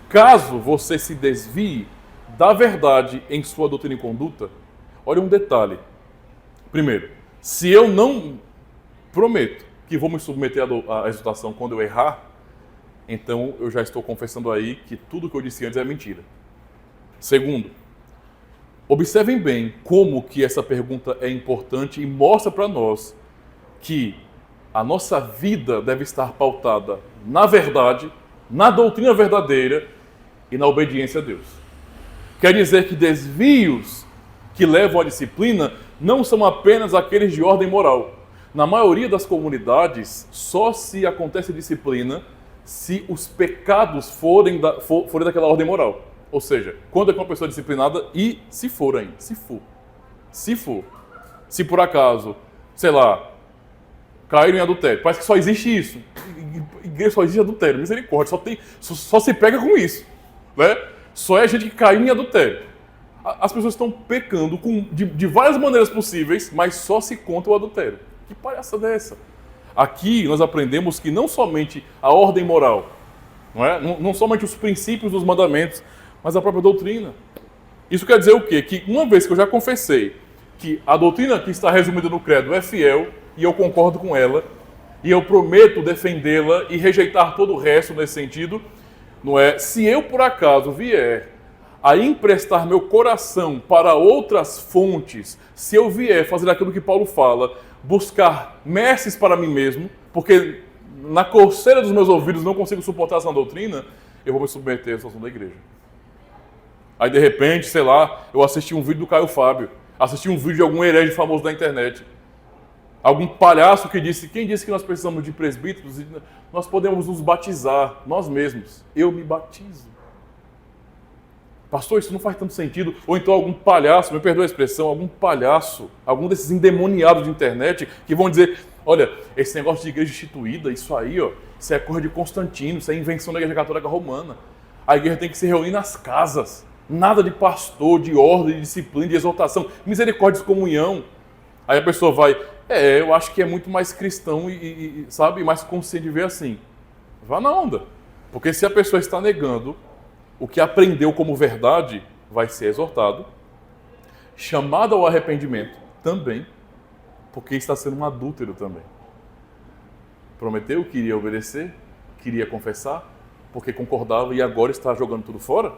caso você se desvie da verdade em sua doutrina e conduta. Olha um detalhe. Primeiro, se eu não prometo que vou me submeter à exortação quando eu errar, então eu já estou confessando aí que tudo que eu disse antes é mentira. Segundo, observem bem como que essa pergunta é importante e mostra para nós que a nossa vida deve estar pautada na verdade, na doutrina verdadeira e na obediência a Deus. Quer dizer que desvios que levam à disciplina não são apenas aqueles de ordem moral. Na maioria das comunidades, só se acontece disciplina se os pecados forem daquela ordem moral. Ou seja, quando é que uma pessoa é disciplinada e se for ainda, se for. Se por acaso, sei lá, caíram em adultério. Parece que só existe isso. Igreja só existe adultério, misericórdia. Só se pega com isso. Né? Só é gente que caiu em adultério. As pessoas estão pecando de várias maneiras possíveis, mas só se conta o adultério. Que palhaçada é essa? Aqui nós aprendemos que não somente a ordem moral, não somente os princípios dos mandamentos, mas a própria doutrina. Isso quer dizer o quê? Que uma vez que eu já confessei que a doutrina que está resumida no credo é fiel, e eu concordo com ela, e eu prometo defendê-la e rejeitar todo o resto nesse sentido, não é? Se eu por acaso vier a emprestar meu coração para outras fontes, se eu vier fazer aquilo que Paulo fala, buscar mestres para mim mesmo, porque na coceira dos meus ouvidos não consigo suportar essa doutrina, eu vou me submeter à situação da igreja. Aí de repente, sei lá, eu assisti um vídeo do Caio Fábio, assisti um vídeo de algum herege famoso da internet, algum palhaço que disse, quem disse que nós precisamos de presbíteros? Nós podemos nos batizar, nós mesmos. Eu me batizo. Pastor, isso não faz tanto sentido. Ou então algum palhaço, me perdoa a expressão, algum palhaço, algum desses endemoniados de internet que vão dizer, olha, esse negócio de igreja instituída, isso aí, ó, isso é coisa de Constantino, isso é invenção da Igreja Católica Romana. A igreja tem que se reunir nas casas. Nada de pastor, de ordem, de disciplina, de exortação, misericórdia, comunhão. Aí a pessoa vai, eu acho que é muito mais cristão e sabe, mais consciente de ver assim. Vá na onda. Porque se a pessoa está negando o que aprendeu como verdade, vai ser exortado, chamado ao arrependimento também, porque está sendo um adúltero também. Prometeu que iria obedecer, queria confessar, porque concordava e agora está jogando tudo fora?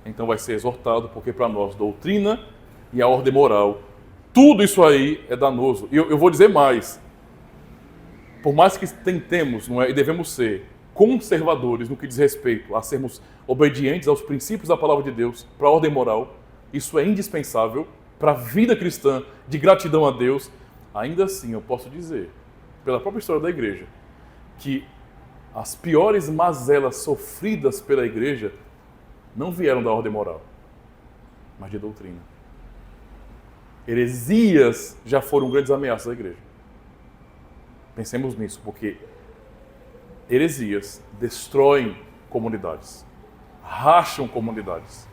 Então vai ser exortado, porque para nós doutrina e a ordem moral, tudo isso aí é danoso. E eu vou dizer mais, por mais que tentemos, não é, e devemos ser conservadores no que diz respeito a sermos obedientes aos princípios da palavra de Deus, para a ordem moral, isso é indispensável, para a vida cristã, de gratidão a Deus, ainda assim eu posso dizer, pela própria história da igreja, que as piores mazelas sofridas pela igreja não vieram da ordem moral, mas de doutrina. Heresias já foram grandes ameaças à igreja. Pensemos nisso, porque heresias destroem comunidades, racham comunidades,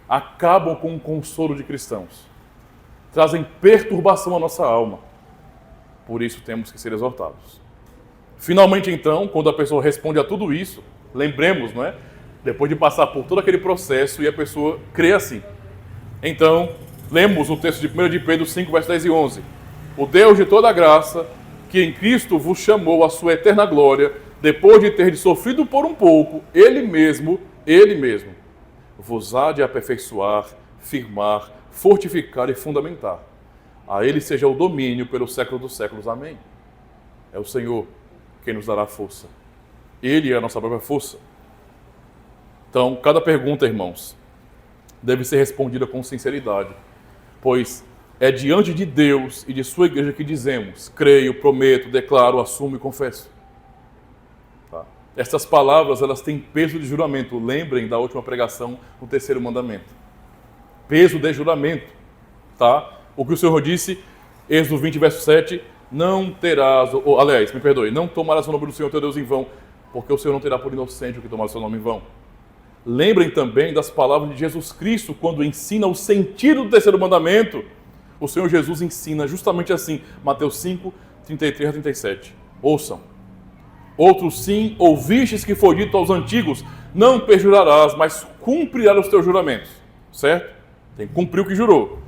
acabam com o consolo de cristãos, trazem perturbação à nossa alma. Por isso temos que ser exortados. Finalmente, então, quando a pessoa responde a tudo isso, lembremos, não é? Depois de passar por todo aquele processo e a pessoa crê assim. Então, lemos o texto de 1 de Pedro 5, versos 10 e 11. O Deus de toda graça, que em Cristo vos chamou à sua eterna glória, depois de ter sofrido por um pouco, Ele mesmo, vos há de aperfeiçoar, firmar, fortificar e fundamentar. A Ele seja o domínio pelo século dos séculos. Amém. É o Senhor quem nos dará força. Ele é a nossa própria força. Então, cada pergunta, irmãos, deve ser respondida com sinceridade, pois é diante de Deus e de sua igreja que dizemos: creio, prometo, declaro, assumo e confesso. Tá? Essas palavras, elas têm peso de juramento. Lembrem da última pregação no terceiro mandamento. Peso de juramento. Tá? O que o Senhor disse, Êxodo 20, verso 7, não terás, não tomarás o nome do Senhor teu Deus em vão, porque o Senhor não terá por inocente o que tomar o seu nome em vão. Lembrem também das palavras de Jesus Cristo, quando ensina o sentido do terceiro mandamento. O Senhor Jesus ensina justamente assim, Mateus 5, 33 a 37. Ouçam. Outro sim, ouvistes que foi dito aos antigos: não perjurarás, mas cumprirás os teus juramentos. Certo? Tem que cumprir o que jurou.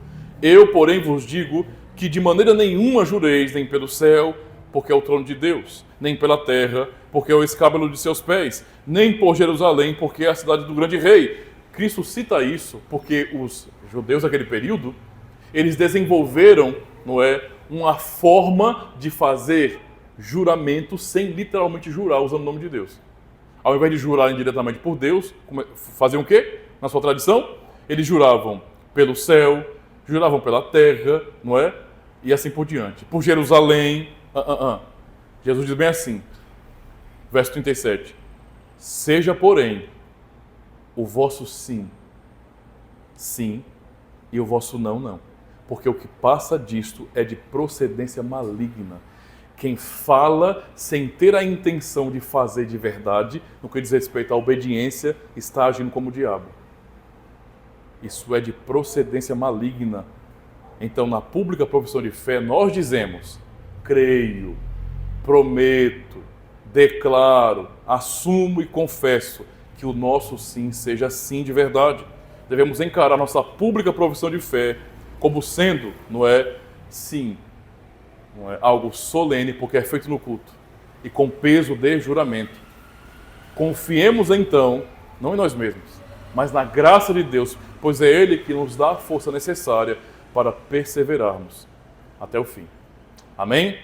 Eu, porém, vos digo que de maneira nenhuma jureis, nem pelo céu, porque é o trono de Deus, nem pela terra, porque é o escábulo de seus pés, nem por Jerusalém, porque é a cidade do grande rei. Cristo cita isso porque os judeus daquele período, eles desenvolveram, não é, uma forma de fazer juramento sem literalmente jurar usando o nome de Deus. Ao invés de jurarem diretamente por Deus, faziam o quê? Na sua tradição, eles juravam pelo céu, juravam pela terra, não é? E assim por diante. Por Jerusalém. Jesus diz bem assim, verso 37. Seja, porém, o vosso sim, sim, e o vosso não, não. Porque o que passa disto é de procedência maligna. Quem fala sem ter a intenção de fazer de verdade, no que diz respeito à obediência, está agindo como o diabo. Isso é de procedência maligna. Então, na pública profissão de fé, nós dizemos: creio, prometo, declaro, assumo e confesso que o nosso sim seja sim de verdade. Devemos encarar nossa pública profissão de fé como sendo, não é, sim, não é algo solene, porque é feito no culto e com peso de juramento. Confiemos então, não em nós mesmos, mas na graça de Deus, pois é Ele que nos dá a força necessária para perseverarmos até o fim. Amém?